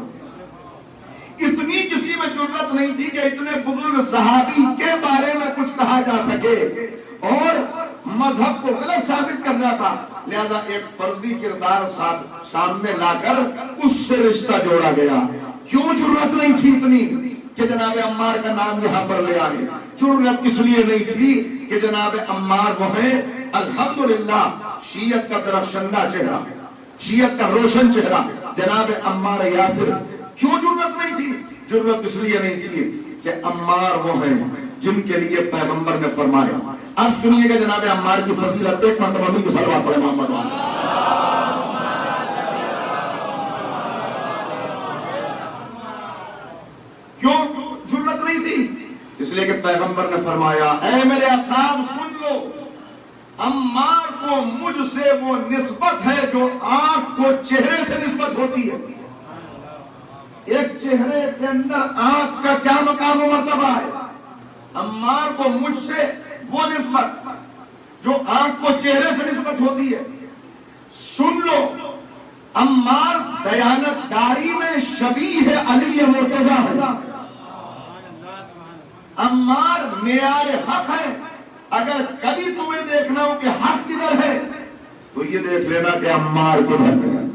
اتنی کسی میں جرت نہیں تھی کہ اتنے بزرگ صحابی کے بارے میں کچھ کہا جا سکے، اور مذہب کو غلط ثابت کرنا تھا، لہذا ایک فرضی کردار سامنے لا کر اس سے رشتہ جوڑا گیا۔ کیوں جرت نہیں تھی اتنی؟ کہ جناب عمار کا نام یہاں پر لے آئے. جرأت اس لیے نہیں تھی کہ جناب عمار وہ ہیں الحمدللہ شیعت کا درخشندہ چہرہ, شیعت کا روشن چہرہ جناب عمار یاسر. کیوں جرأت نہیں تھی؟ جرأت اس لیے نہیں تھی کہ عمار وہ ہیں جن کے لیے پیغمبر نے فرمایا. اب سنیے گا جناب عمار کی فضیلت, ایک مرتبہ بھی صلوات پڑھیں محمد وعلیہ. کیوں جرأت نہیں تھی؟ اس لیے کہ پیغمبر نے فرمایا اے میرے اصحاب سن لو, عمار کو مجھ سے وہ نسبت ہے جو آنکھ کو چہرے سے نسبت ہوتی ہے. ایک چہرے کے اندر آنکھ کا کیا مقام و مرتبہ ہے؟ عمار کو مجھ سے وہ نسبت جو آنکھ کو چہرے سے نسبت ہوتی ہے. سن لو, عمار دیانتداری میں شبیہ علی مرتضیٰ ہے. عمار معیار حق ہے. اگر کبھی تمہیں دیکھنا ہو کہ حق کدھر ہے تو یہ دیکھ لینا کہ عمار کدھر ہے.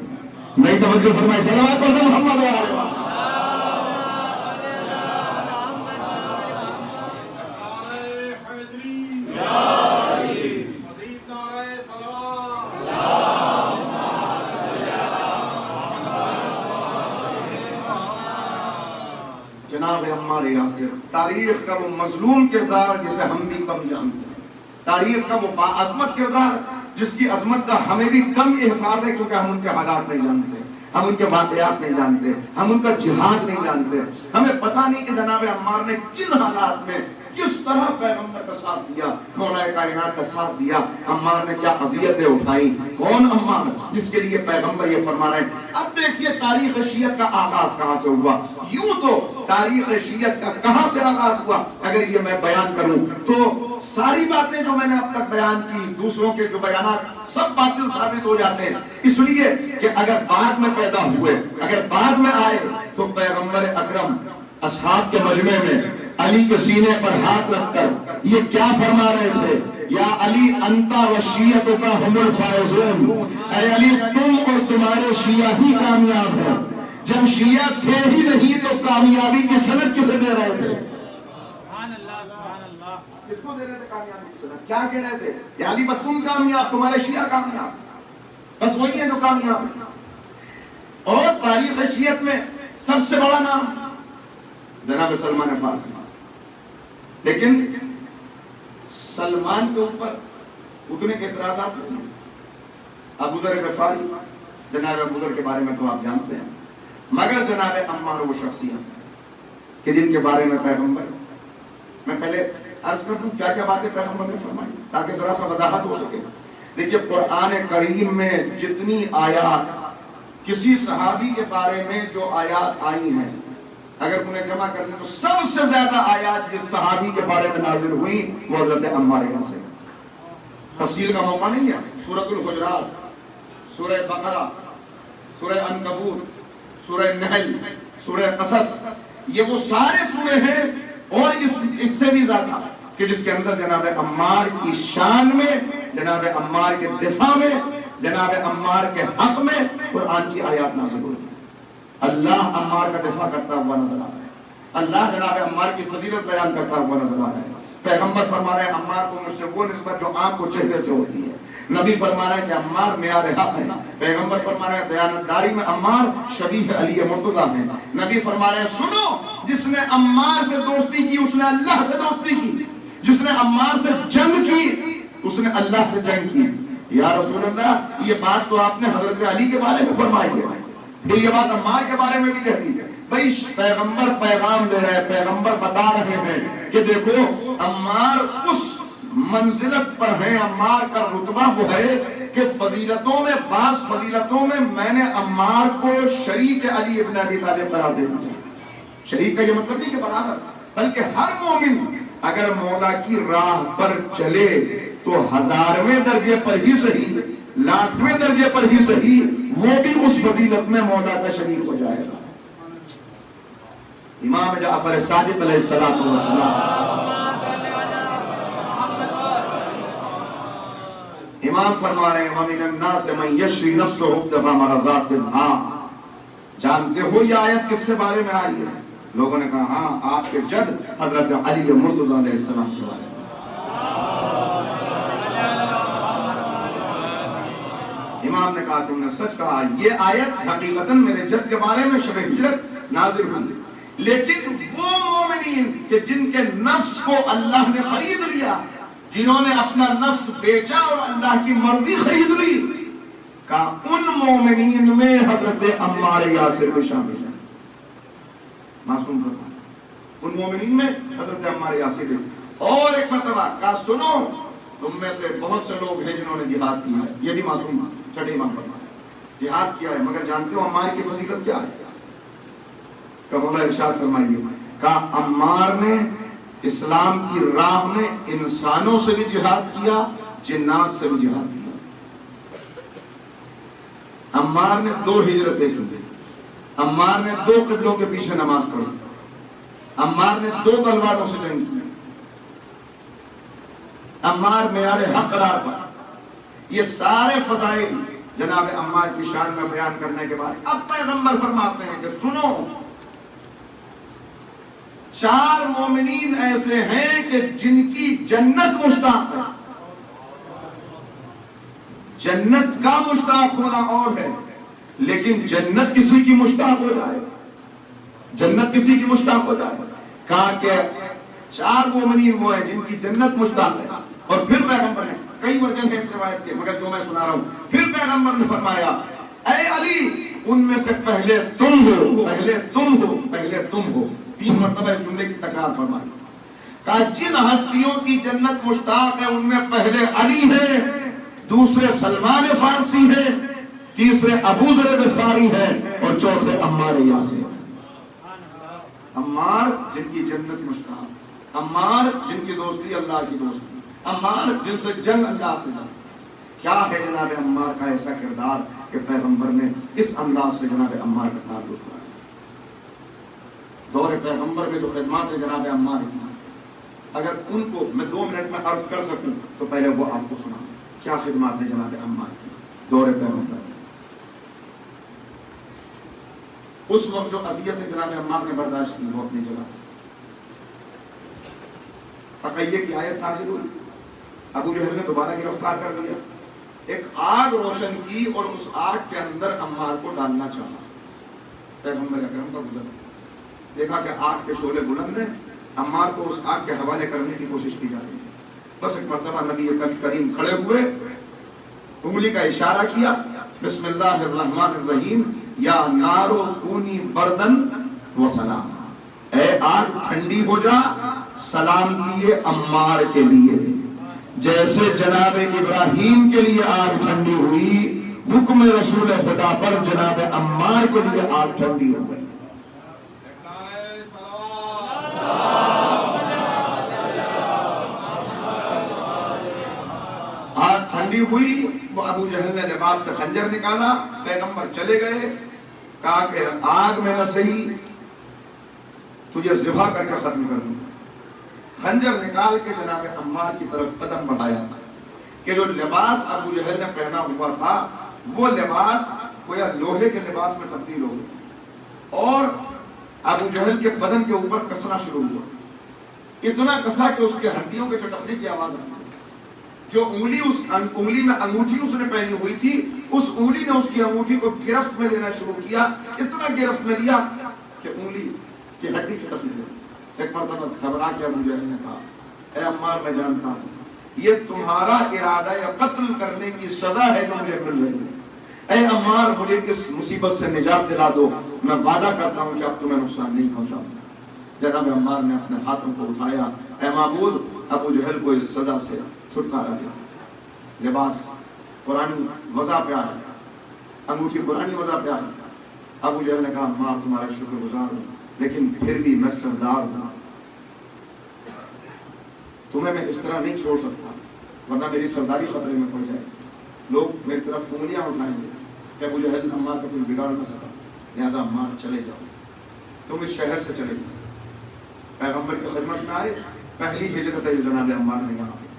نہیں توجہ فرمائے, صلوات پڑھیں محمد وعلیہ. جناب عمار یاسر تاریخ کا وہ مظلوم کردار جسے ہم بھی کم جانتے ہیں, تاریخ کا وہ باعظمت کردار جس کی عظمت کا ہمیں بھی کم احساس ہے کیونکہ ہم ان کے حالات نہیں جانتے, ہم ان کے واقعات نہیں جانتے, ہم ان کا جہاد نہیں جانتے. ہمیں پتہ نہیں کہ جناب عمار نے کن حالات میں کس طرح پیغمبر کا ساتھ دیا, مولا کائنات کا ساتھ دیا. عمار نے کیا اذیتیں اٹھائیں. کون عمار جس کے لیے پیغمبر یہ فرما رہے ہیں. اب دیکھیے تاریخ شیعت کا آغاز کہاں سے ہوا. یوں تو تاریخ شیعت کا کہاں سے آغاز ہوا اگر یہ میں بیان کروں تو ساری باتیں جو میں نے اب تک بیان کی, دوسروں کے جو بیانات سب باطل ثابت ہو جاتے ہیں. اس لیے کہ اگر بعد میں پیدا ہوئے, اگر بعد میں آئے تو پیغمبر اکرم اصحاب کے مجمع میں علی کے سینے پر ہاتھ رکھ کر یہ کیا فرما رہے تھے؟ یا علی انتا و شیعتک ہم الفائزون, اے علی تم اور تمہارے شیعہ ہی کامیاب ہیں. جب شیعہ تھے ہی نہیں تو کامیابی کی سند کسے دے رہے تھے؟ کس کو دے رہے تھے کامیابی کی سند؟ کیا کہہ رہے تھے کہ علی بس تم کامیاب, تمہارے شیعہ کامیاب, بس وہی ہے جو کامیاب ہے. اور تاریخ شیعت میں سب سے بڑا نام جناب سلمان فارسی. لیکن سلمان کے اوپر اتنے کے اعتراضات نہیں. ابو ذر غفاری, جناب ابو ذر کے بارے میں تو آپ جانتے ہیں, مگر جناب عمار وہ شخصیت کہ جن کے بارے میں پیغمبر, میں پہلے عرض کر دوں کیا کیا باتیں پیغمبر نے فرمائی تاکہ ذرا سا وضاحت ہو سکے. دیکھیے قرآن کریم میں جتنی آیات کسی صحابی کے بارے میں جو آیات آئی ہیں اگر انہیں جمع کر لیں تو سب سے زیادہ آیات جس صحابی کے بارے میں نازل ہوئی وہ حضرت عمار یہاں سے. تفصیل کا موقع نہیں ہے. سورۃ الحجرات, سورہ بقرہ, سورہ عنکبوت, سورہ نحل, سورہ قصص, یہ وہ سارے سورے ہیں اور اس سے بھی زیادہ کہ جس کے اندر جناب عمار کی شان میں, جناب عمار کے دفاع میں, جناب عمار کے حق میں قرآن کی آیات نازل ہوئی. اللہ عمار کا دفاع کرتا ہوا نظر آ رہا ہے, اللہ جناب عمار کی فضیلت بیان کرتا ہوا نظر آ رہا ہے. پیغمبر فرما رہے ہیں عمار کو مجھ سے وہ نسبت جو آنکھ کو چہرے سے ہوتی ہے. نبی فرما رہے ہیں کہ عمار معیار حق ہے. پیغمبر فرما رہے ہیں دیانتداری میں عمار شبیہ علی مرتضیٰ ہیں. نبی فرما رہے ہیں سنو, جس نے عمار سے دوستی کی اس نے اللہ سے دوستی کی, جس نے عمار سے جنگ کی اس نے اللہ سے جنگ کی. یا رسول اللہ, یہ بات تو آپ نے حضرت علی کے بارے میں فرمائی ہے, پھر یہ بات عمار کے بارے میں بھی کہتی ہے. بھئی پیغمبر پیغام دے رہے ہیں, پیغمبر بتا رہے ہیں کہ دیکھو عمار اس منزلت پر ہیں, عمار کا رتبہ وہ ہے کہ فضیلتوں میں, بعض فضیلتوں میں نے عمار کو شریک علی ابن ابی طالب قرار دے دیا. شریک کا یہ مطلب نہیں کہ برابر, بلکہ ہر مومن اگر مولا کی راہ پر چلے تو 1000ویں درجے پر ہی صحیح, 1,00,000ویں درجے پر ہی صحیح, وہ بھی اس فضیلت میں مولا کا شریک ہو جائے گا. امام جعفر صادق علیہ السلام, امام فرما رہے ہیں وَمِنَ النَّاسِ مَنْ يَشْرِي نَفْسَهُ ابْتِغَاءَ مَرْضَاتِ اللَّهِ. جانتے ہو یہ آیت کس کے بارے میں آئی ہے؟ لوگوں نے کہا ہاں آپ کے جد حضرت علی مرتضیٰ علیہ السلام کے بارے میں۔ امام نے کہا تم نے سچ کہا، یہ آیت حقیقتاً میرے جد کے بارے میں شب ہجرت نازل ہوئی، لیکن وہ مومنین کہ جن کے نفس کو اللہ نے خرید لیا، جنہوں نے اپنا نفس بیچا اور اللہ کی مرضی خرید لی، کہا ان مومنین میں حضرت عمار یاسر بھی شامل ہیں۔ معصوم فرمایا ان مومنین میں حضرت عمار یاسر بھی۔ اور ایک مرتبہ کہا سنو، تم میں سے بہت سے لوگ ہیں جنہوں نے جہاد کیا ہے، یہ بھی معصوم چھٹے امام فرمایا جہاد کیا ہے، مگر جانتے ہو عمار کی فضیلت کیا ہے؟ کہ مولا ارشاد فرمائیے، کہا عمار نے اسلام کی راہ میں انسانوں سے بھی جہاد کیا، جنات سے بھی جہاد کیا۔ عمار نے 2 ہجرتیں کی، عمار نے 2 قبلوں کے پیچھے نماز پڑھی، عمار نے 2 تلواروں سے جنگ کی، عمار معیار حق قرار پا۔ یہ سارے فضائل جناب عمار کی شان میں بیان کرنے کے بعد اب پیغمبر فرماتے ہیں کہ سنو، 4 مومنین ایسے ہیں کہ جن کی جنت مشتاق ہے۔ جنت کا مشتاق ہونا اور ہے، لیکن جنت کسی کی مشتاق ہو جائے، جنت کسی کی مشتاق ہو جائے۔ کہا کہ 4 مومنین وہ ہیں جن کی جنت مشتاق ہے۔ اور پھر پیغمبر نے کئی ورژن ہیں اس روایت کے، مگر جو میں سنا رہا ہوں، پھر پیغمبر نے فرمایا اے علی ان میں سے پہلے تم ہو، پہلے تم ہو، پہلے تم ہو۔ 3 مرتبہ اس جملے کی تکرار فرمائی۔ کہا جن ہستیوں کی جنت مشتاق ہے ان میں پہلے علی ہے، دوسرے سلمان فارسی ہیں، تیسرے ابو ذر غفاری ہیں، اور چوتھے عمار یاسر۔ عمار جن کی جنت مشتاق، عمار جن کی دوستی اللہ کی دوستی، عمار جن سے جنگ اللہ سے جنگ۔ کیا ہے جناب عمار کا ایسا کردار کہ پیغمبر نے اس انداز سے جناب عمار کا تعارف کرایا۔ دور پیغمبر میں جو خدمات ہے جناب عمار کی، اگر ان کو میں 2 منٹ میں عرض کر سکوں تو پہلے وہ آپ کو سنا۔ کیا خدمات ہے جناب عمار کی دور پیغمبر میں؟ اس وقت جو اذیت جناب عمار نے برداشت کی وہ اپنی جگہ، تقیہ کی آیت نازل ہوئی، ابو جہل نے دوبارہ گرفتار کر لیا، ایک آگ روشن کی اور اس آگ کے اندر عمار کو ڈالنا چاہا۔ پیغمبر اکرم کا گزر دیکھا کہ آگ کے شعلے بلند ہیں، عمار کو اس آگ کے حوالے کرنے کی کوشش کی جا رہی ہے۔ بس ایک مرتبہ نبی کریم کھڑے ہوئے، انگلی کا اشارہ کیا، بسم اللہ الرحمن الرحیم، یا نارو کونی بردن و سلام، اے آگ ٹھنڈی ہو جا، سلام کیے عمار کے لیے۔ جیسے جناب ابراہیم کے لیے آگ ٹھنڈی ہوئی، حکم رسول خدا پر جناب عمار کے لیے آگ ٹھنڈی ہو گئی۔ آگ ٹھنڈی ہوئی، وہ ابو جہل نے لباس سے خنجر نکالا، پیغمبر چلے گئے، کہا کہ آگ میں نہ صحیح تجھے ذبح کر کے ختم کر دوں۔ خنجر نکال کے جناب عمار کی طرف قدم بڑھایا کہ جو لباس ابو جہل نے پہنا ہوا تھا وہ لباس گویا لوہے کے لباس میں تبدیل ہو گیا، اور ابو جہل کے بدن کے اوپر کسنا شروع ہوا، اتنا کسا کہ اس کے ہڈیوں کے چٹکنے کی آواز آئی۔ جو انگلی میں انگوٹھی اس نے پہنی ہوئی تھی، اس انگلی نے اس کی انگوٹھی کو گرفت میں لینا شروع کیا، اتنا گرفت میں لیا کہ انگلی کی ہڈی چٹک گئی۔ ایک مرتبہ گھبرا کے ابو جہل نے کہا اے عمار میں جانتا ہوں یہ تمہارا ارادہ یا قتل کرنے کی سزا ہے جو مجھے مل رہی ہے، اے عمار مجھے اس مصیبت سے نجات دلا دو، میں وعدہ کرتا ہوں کہ اب تمہیں نقصان نہیں پہنچاؤں گا۔ جناب عمار نے اپنے ہاتھوں کو اٹھایا، اے معبود ابو جہل کو اس سزا سے چھٹکارا دیا۔ لباس پرانی وضع پہ آیا، انگوٹھی پرانی وضع پہ آئی۔ ابو جہل نے کہا عمار تمہارا شکر گزار ہوں، لیکن پھر بھی میں سردار ہوں، تمہیں میں اس طرح نہیں چھوڑ سکتا ورنہ میری سرداری خطرے میں پڑ جائے، لوگ میری طرف انگلیاں اٹھائیں گے کہ ابو جہل عمار کا کچھ بگاڑ نہ سکا، لہٰذا عمار چلے جاؤ، تم اس شہر سے چلے جاؤ۔ پیغمبر کی خدمت میں آئے، پہلی ہجرت ہے جناب عمار نے یہاں پہ،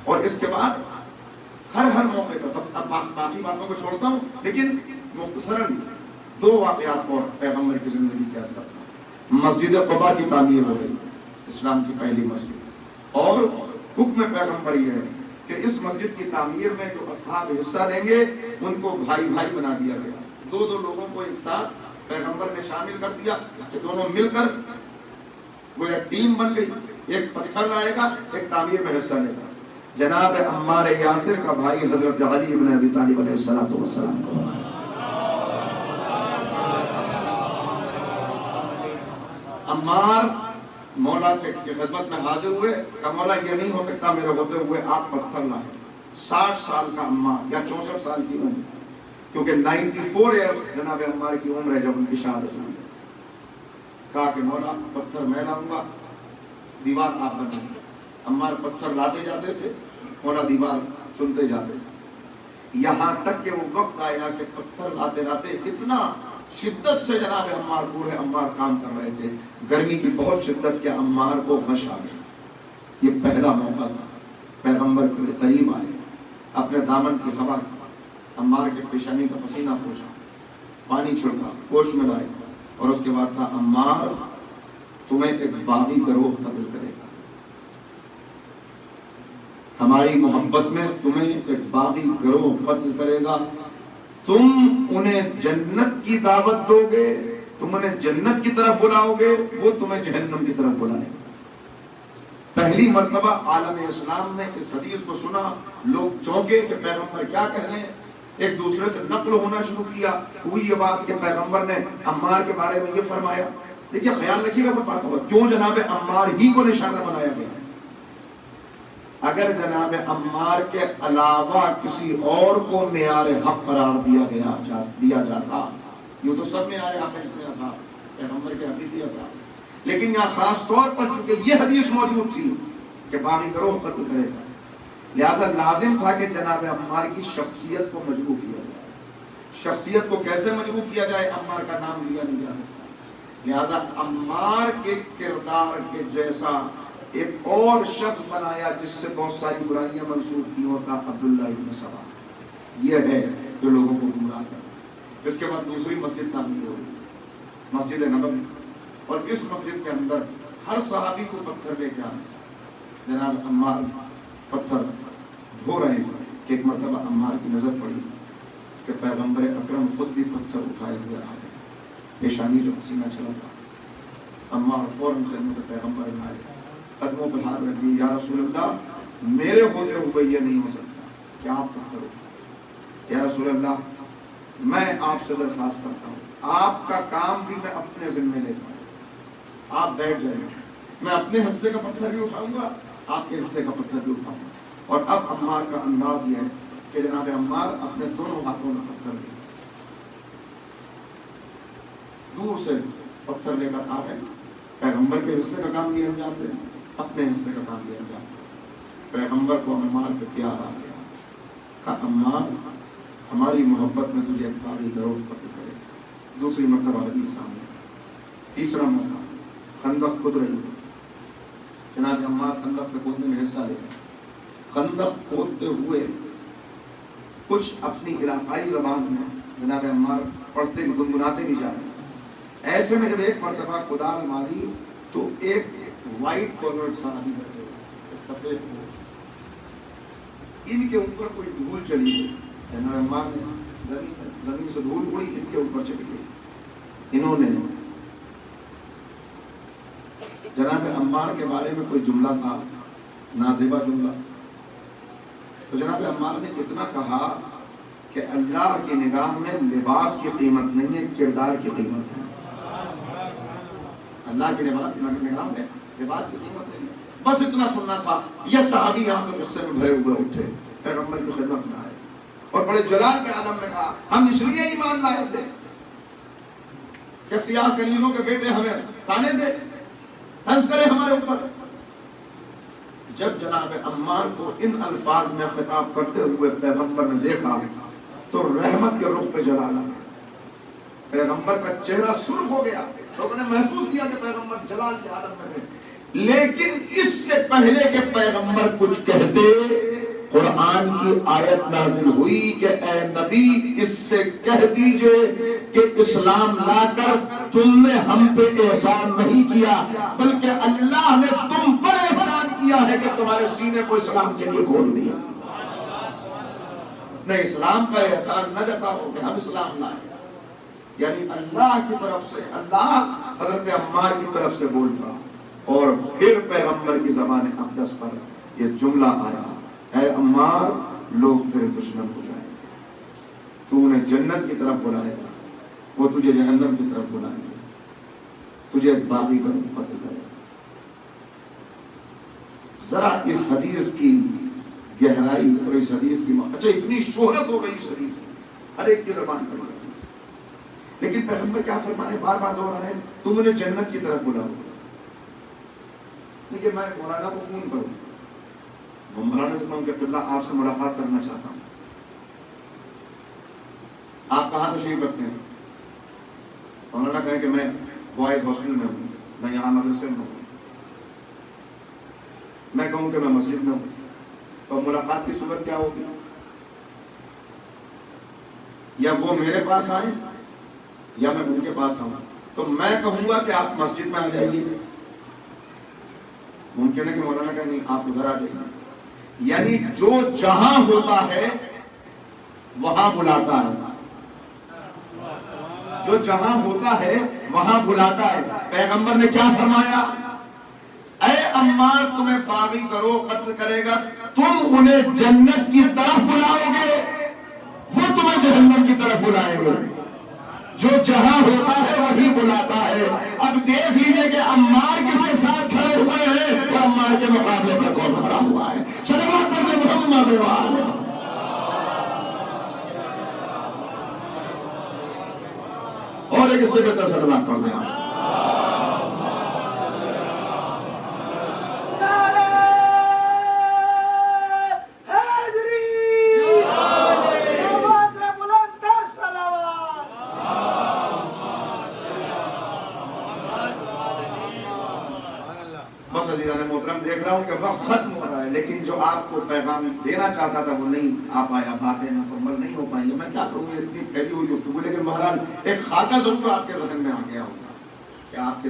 اور اس کے بعد ہر موقع پر، بس اب باقی باتوں کو چھوڑتا ہوں، لیکن مختصراً 2 واقعات اور پیغمبر کی زندگی کے اثر۔ مسجد قبا کی تعمیر ہو گئی، اسلام کی پہلی مسجد، اور حکم پیغمبر یہ ہے کہ اس مسجد کی تعمیر میں جو اصحاب حصہ لیں گے ان کو بھائی بھائی بنا دیا گیا، دو لوگوں کو ایک ساتھ پیغمبر نے شامل کر دیا کہ دونوں مل کر وہ ایک ٹیم بن گئی، ایک پتھر لائے گا، ایک تعمیر میں حصہ لے گا۔ جناب عمار یاسر کا بھائی حضرت علی ابن ابی طالب علیہ السلام کو عمار مولا سے کی خدمت میں حاضر ہوئے کہ مولا یہ نہیں ہو سکتا میرے ہوتے ہوئے آپ پتھر لائیں۔ 60 سال کا عمار یا 64 سال کی عمر، کیونکہ 94 ایئرس جناب عمار کی عمر ہے جب ان کی شہادت ہوئی، کہا کہ مولا پتھر میں لاؤں گا، دیوار آپ بنائیں۔ عمار پتھر لاتے جاتے تھے، مولا دیوار سنتے جاتے تھے، یہاں تک کہ وہ وقت آیا کہ پتھر لاتے لاتے اتنا شدت سے جناب عمار بوڑھے عمار کام کر رہے تھے، گرمی کی بہت شدت کہ عمار کو غش آ گیا۔ یہ پہلا موقع تھا پیغمبر کے قریب آئے، اپنے دامن کی ہوا عمار کے پیشانی کا پسینہ پوچھا، پانی چھڑکا، ہوش میں لائے، اور اس کے بعد کہا عمار تمہیں ایک باغی گروہ قتل کرے گا، ہماری محبت میں تمہیں ایک باغی گروہ قتل کرے گا، تم انہیں جنت کی دعوت دو گے، تم انہیں جنت کی طرف بلاؤ گے، وہ تمہیں جہنم کی طرف بلائیں گے۔ پہلی مرتبہ عالم اسلام نے اس حدیث کو سنا، لوگ چونکے کہ پیغمبر کیا کہہ رہے ہیں، ایک دوسرے سے نقل ہونا شروع کیا، ہوئی یہ بات کہ پیغمبر نے عمار کے بارے میں یہ فرمایا۔ دیکھیے خیال رکھیے گا سب بات ہوگا، کیوں جناب عمار ہی کو نشانہ بنایا گیا ہے؟ اگر جناب عمار کے علاوہ کسی اور کو معیار حق قرار دیا جاتا، یہ تو سب معیار حق ہیں جتنے اصحاب پیغمبر کے حقیقی اصحاب، لیکن یہاں خاص طور پر چونکہ یہ حدیث موجود تھی کہ باغی گروہ قتل کرے گا، لہذا لازم تھا کہ جناب عمار کی شخصیت کو مجبور کیا جائے۔ شخصیت کو کیسے مجبور کیا جائے؟ عمار کا نام لیا نہیں جا سکتا، لہذا عمار کے کردار کے جیسا ایک اور شخص بنایا جس سے بہت ساری برائیاں منسوخ کی ہوتا، عبداللہ ابن سبا۔ یہ ہے جو لوگوں کو گمراہ کرتا۔ اس کے بعد دوسری مسجد تعمیر ہوئی، مسجد نبوی، اور اس مسجد کے اندر ہر صحابی کو پتھر لے کے آنا۔ جناب عمار پتھر دھو رہے ہیں کہ ایک مرتبہ عمار کی نظر پڑی کہ پیغمبر اکرم خود بھی پتھر اٹھائے ہوئے آ گئے، پیشانی جو پسینہ چلا تھا۔ عمار فوراً خدمت پیغمبر میں آئے، قدموں پہ ہاتھ رکھ دی، یا رسول اللہ میرے ہوتے ہوئے یہ نہیں ہو سکتا کہ آپ پتھر اٹھائیں۔ یا رسول اللہ میں آپ سے درخواست کرتا ہوں، آپ کا کام بھی میں اپنے ذمہ لیتا ہوں، آپ بیٹھ جائیں، میں اپنے حصے کا پتھر بھی اٹھاؤں گا، آپ کے حصے کا پتھر بھی اٹھاؤں گا۔ اور اب عمار کا انداز یہ ہے کہ جناب عمار اپنے دونوں ہاتھوں میں پتھر لے دور سے پتھر لے کر آ گئے، پیغمبر کے حصے کا کام بھی انجام دیں، اپنے حصے کا کام بھی انجام دیں۔ پیغمبر کو عمار پہ پیار آ گیا، کہا عمار ہماری محبت میں تجھے ایک باغی گروہ قتل کرے۔ دوسری مرتبہ حدیث سامنے، تیسرا موقع خندق کھود رہی ہے، جناب عمار خندق کے کھودنے میں حصہ لے گئے۔ خندق کھودتے ہوئے کچھ اپنی علاقائی زبان میں جناب عمار پڑھتے گنگناتے بھی جا رہے ہیں۔ ایسے میں جب ایک مرتبہ کدال ماری تو ایک وائٹ کالرڈ صحابی بیٹھے ہوئے، سفید ہو، ان کے اوپر کوئی دھول چلی گئی، جناب عمار نے زمین سے دھول اڑی، ان کے اوپر چلی گئی۔ انہوں نے جناب عمار کے بارے میں کوئی جملہ تھا، نازیبہ جملہ، تو جناب عمار نے اتنا کہا کہ اللہ کی نگاہ میں لباس کی قیمت نہیں ہے، کردار کی قیمت ہے۔ اللہ کی نگاہ میں لباس کی قیمت نہیں ہے، بس اتنا سننا تھا۔ یہ صحابی یہاں سے غصے میں بھرے ہوئے اٹھے، پیغمبر کی خدمت میں آئے اور بڑے جلال کے عالم میں کہا ہم اس لیے ایمان لائے تھے کہ سیاہ کنیزوں کے بیٹے ہمیں تانے دے، طنز کرے ہمارے اوپر۔ جب جناب عمار کو ان الفاظ میں خطاب کرتے ہوئے پیغمبر نے دیکھا تو رحمت کے رخ پہ جلال آ گیا، پیغمبر کا چہرہ سرخ ہو گیا، لوگوں نے محسوس کیا کہ پیغمبر جلال کے عالم میں ہے۔ لیکن اس سے پہلے کہ پیغمبر کچھ کہتے، قرآن کی آیت نازل ہوئی کہ اے نبی اس سے کہہ دیجئے کہ اسلام لا کر تم نے ہم پہ احسان نہیں کیا بلکہ اللہ نے تم پر احسان کیا ہے کہ تمہارے سینے کو اسلام کے لیے کھول دیا. نہ اسلام کا احسان نہ جتاؤ کہ ہم اسلام لائے. یعنی اللہ کی طرف سے، اللہ حضرت عمار کی طرف سے بول رہا، اور پھر پیغمبر کی زبان اقدس پر یہ جملہ آیا، اے عمار لوگ تیرے دشمن ہو جائیں گے، تو انہیں جنت کی طرف بلائے گا، وہ تجھے جہنم کی طرف بلائیں گے، تجھے باغی پر قتل کرے گا. ذرا اس حدیث کی گہرائی اور اس حدیث کی اچھا اتنی شہرت ہو گئی اس حدیث کی، ہر ایک کی زبان پر، لیکن پیغمبر کیا فرمانے بار بار دوہرا رہے ہیں، تم انہیں جنت کی طرف بلاؤ. دیکھیے میں مولانا کو فون کروں، وہ مولانا سے کہوں کہ اللہ آپ سے ملاقات کرنا چاہتا ہوں، آپ کہاں تشریف رکھتے ہیں؟ مولانا کہیں کہ میں بوائز ہاسٹل میں ہوں، میں یہاں مدرسے میں ہوں. میں کہوں کہ میں مسجد میں ہوں، تو ملاقات کی صورت کیا ہوگی؟ یا وہ میرے پاس آئیں یا میں ان کے پاس آؤں. تو میں کہوں گا کہ آپ مسجد میں آ جائیے، ممکن ہے کہ مولانا کہا نہیں آپ ادھر آ جائیے. یعنی جو جہاں ہوتا ہے وہاں بلاتا ہے، جو جہاں ہوتا ہے وہاں بلاتا ہے. پیغمبر نے کیا فرمایا؟ اے عمار تمہیں باغی کرو قتل کرے گا، تم انہیں جنت کی طرف بلاؤ گے، وہ تمہیں جہنم کی طرف بلائیں گے. جو جہاں ہوتا ہے وہی بلاتا ہے. اب دیکھ لیجئے کہ عمار کس کے ساتھ کھڑے ہوئے ہیں اور عمار کے مقابلے پر کون کھڑا ہوا ہے. صلوات پڑھیں محمد وآلہ. اور ایک اس سے بہتر صلوات پڑھ دیں آپ. دیکھ رہا ہوں کہ وقت ختم ہو رہا ہے، لیکن جو آپ کو پیغام دینا چاہتا تھا وہ نہیں آ پایا، باتیں مکمل نہیں ہو پائیں. میں کیا کروں، اتنی پھیلی ہوئی گفتگو، لیکن بہرحال ایک خاکہ ضرور آپ کے ذہن میں آ گیا ہوگا کہ آپ کے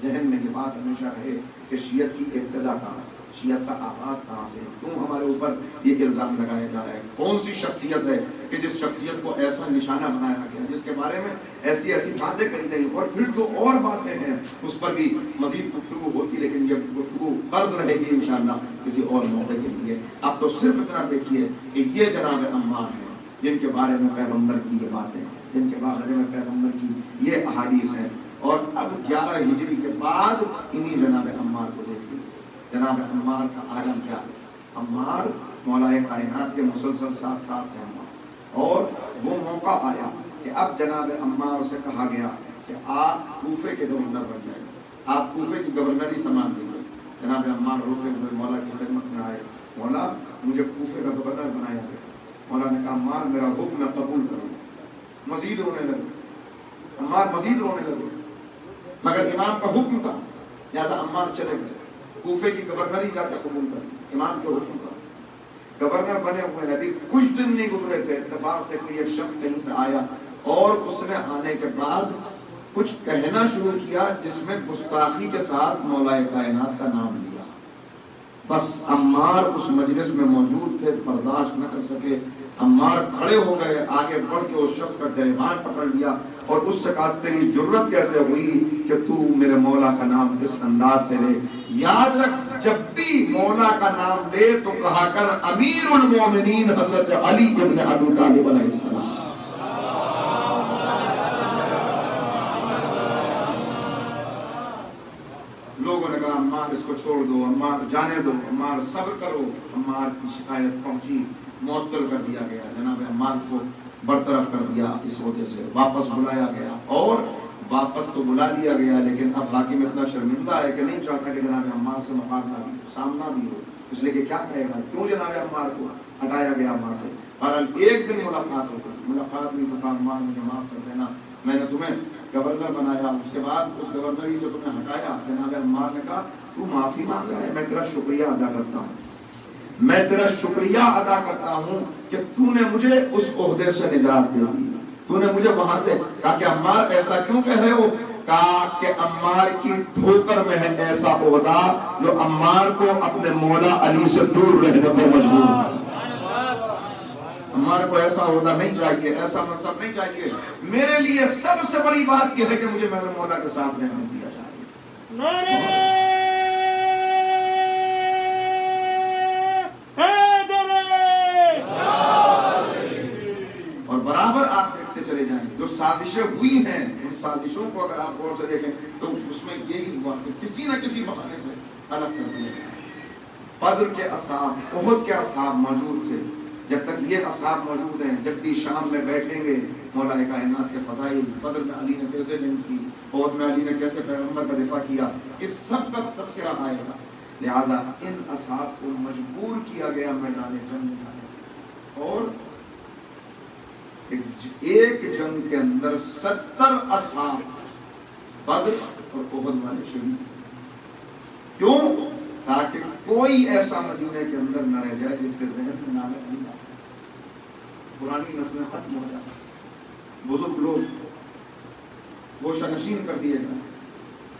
ذہن میں یہ بات ہمیشہ رہے کہ شیعت کی ابتدا کہاں سے، شیعت کا آغاز کہاں سے، کیوں ہمارے اوپر یہ الزام لگایا جا رہا ہے. کون سی شخصیت ہے کہ جس شخصیت کو ایسا نشانہ بنایا گیا، جس کے بارے میں ایسی ایسی باتیں کہی گئی، اور پھر جو اور باتیں ہیں اس پر بھی مزید گفتگو ہوتی، لیکن یہ گفتگو قرض رہے گی انشاءاللہ کسی اور موقع کے لیے. اب تو صرف اتنا دیکھیے کہ یہ جناب عمار ہیں جن کے بارے میں پیغمبر کی یہ باتیں، جن کے بارے میں پیغمبر کی یہ احادیث ہیں. اور اب 11 ہجری کے بعد انہی جناب عمار کو دیکھ لیجیے. جناب عمار کا عالم کیا ہے؟ عمار مولا کائنات کے مسلسل ساتھ ساتھ ہیں عمار. اور وہ موقع آیا کہ اب جناب عمار سے کہا گیا کہ آپ کوفے کے گورنر بن جائیں، آپ کوفے کی گورنری سنبھال لیجیے. جناب عمار روتے ہوئے مولا کی خدمت میں آئے، مولا مجھے کوفے کا گورنر بنایا گیا. مولا نے کہا عمار میرا حکم میں قبول کروں. مزید رونے لگے عمار، مزید رونے لگے، مگر امام کا حکم تھا لہذا عمار چلے گئے. کوفے کی گورنری جا کے قبول کر، امام کے حکم کا گورنر بنے ہوئے. ابھی کچھ دن نہیں گزرے تھے، اتفاق سے کوئی ایک شخص کہیں سے آیا اور اس نے آنے کے بعد کچھ کہنا شروع کیا جس میں گستاخی کے ساتھ مولا کائنات کا نام لیا. بس عمار اس مجلس میں موجود تھے، برداشت نہ کر سکے. عمار کھڑے ہو گئے، آگے بڑھ کے اس شخص کا گریبان پکڑ لیا اور اس سے کہا تیری جرت کیسے ہوئی کہ تو میرے مولا کا نام اس انداز سے لے. یاد رکھ جب بھی مولا کا نام لے تو کہا کر امیر المومنین حضرت علی ابن ابی طالب علیہ السلام. لوگوں نے کہا عمار اس کو چھوڑ دو، عمار جانے دو، عمار صبر کرو. عمار کی شکایت پہنچی، معطل کر دیا گیا. جناب عمار کو برطرف کر دیا، اس وجہ سے واپس بلایا گیا. اور واپس تو بلا لیا گیا لیکن اب حاکم اتنا شرمندہ ہے کہ نہیں چاہتا کہ جناب عمار سے مقابلہ بھی سامنا بھی ہو، اس لیے کہ کیا کہے گا، کیوں جناب عمار کو ہٹایا گیا وہاں سے. بہرحال ایک دن ملاقات ہو گئی، ملاقات ہوئی تو کہا عمار مجھے معاف کر دینا، میں نے تمہیں گورنر بنایا، اس کے بعد اس گورنری سے تمہیں ہٹایا. جناب عمار نے کہا تو معافی مانگ رہا ہے، میں تیرا شکریہ ادا کرتا ہوں، میں تیرا شکریہ ادا کرتا ہوں کہ تو نے مجھے اس عہدے سے نجات دے دی، تو نے مجھے وہاں سے. کہا کہ عمار ایسا کیوں کہہ رہے ہو؟ کہا کہ عمار کی ٹھوکر میں ہے ایسا عہدہ جو عمار کو اپنے مولا علی سے دور رہنے پر مجبور ہے۔ عمار کو ایسا عہدہ نہیں چاہیے، ایسا منصب نہیں چاہیے، میرے لیے سب سے بڑی بات یہ ہے کہ مجھے میرے مولا کے ساتھ رہنے دیا جائے۔ اور برابر آپ دیکھتے چلے جائیں جو سازشیں ہوئی ہیں، ان سازشوں کو اگر آپ غور سے دیکھیں تو اس میں یہی ہوا کہ کسی نہ کسی بہانے سے الگ کر دیا۔ بدر کے اصحاب، احد کے اصحاب موجود تھے، جب تک یہ اصحاب موجود ہیں، جب بھی شام میں بیٹھیں گے مولا کائنات کے فضائل، بدر میں علی نے کیسے جنگ کی، احد میں علی نے کیسے پیغمبر کا دفاع کیا، اس سب کا تذکرہ آئے گا۔ لہذا ان اصحاب کو مجبور کیا گیا میدان جنگ میں آنے، اور ایک جنگ کے اندر 70 اصحاب بدر اور احد والے شہید۔ کیوں؟ تاکہ کوئی ایسا مدینے کے اندر نہ رہ جائے جس کے ذہن میں نام علی نہ ہو، پرانی نسلیں ختم ہو جائیں، بزرگ لوگ وہ شنشین کر دیے گئے،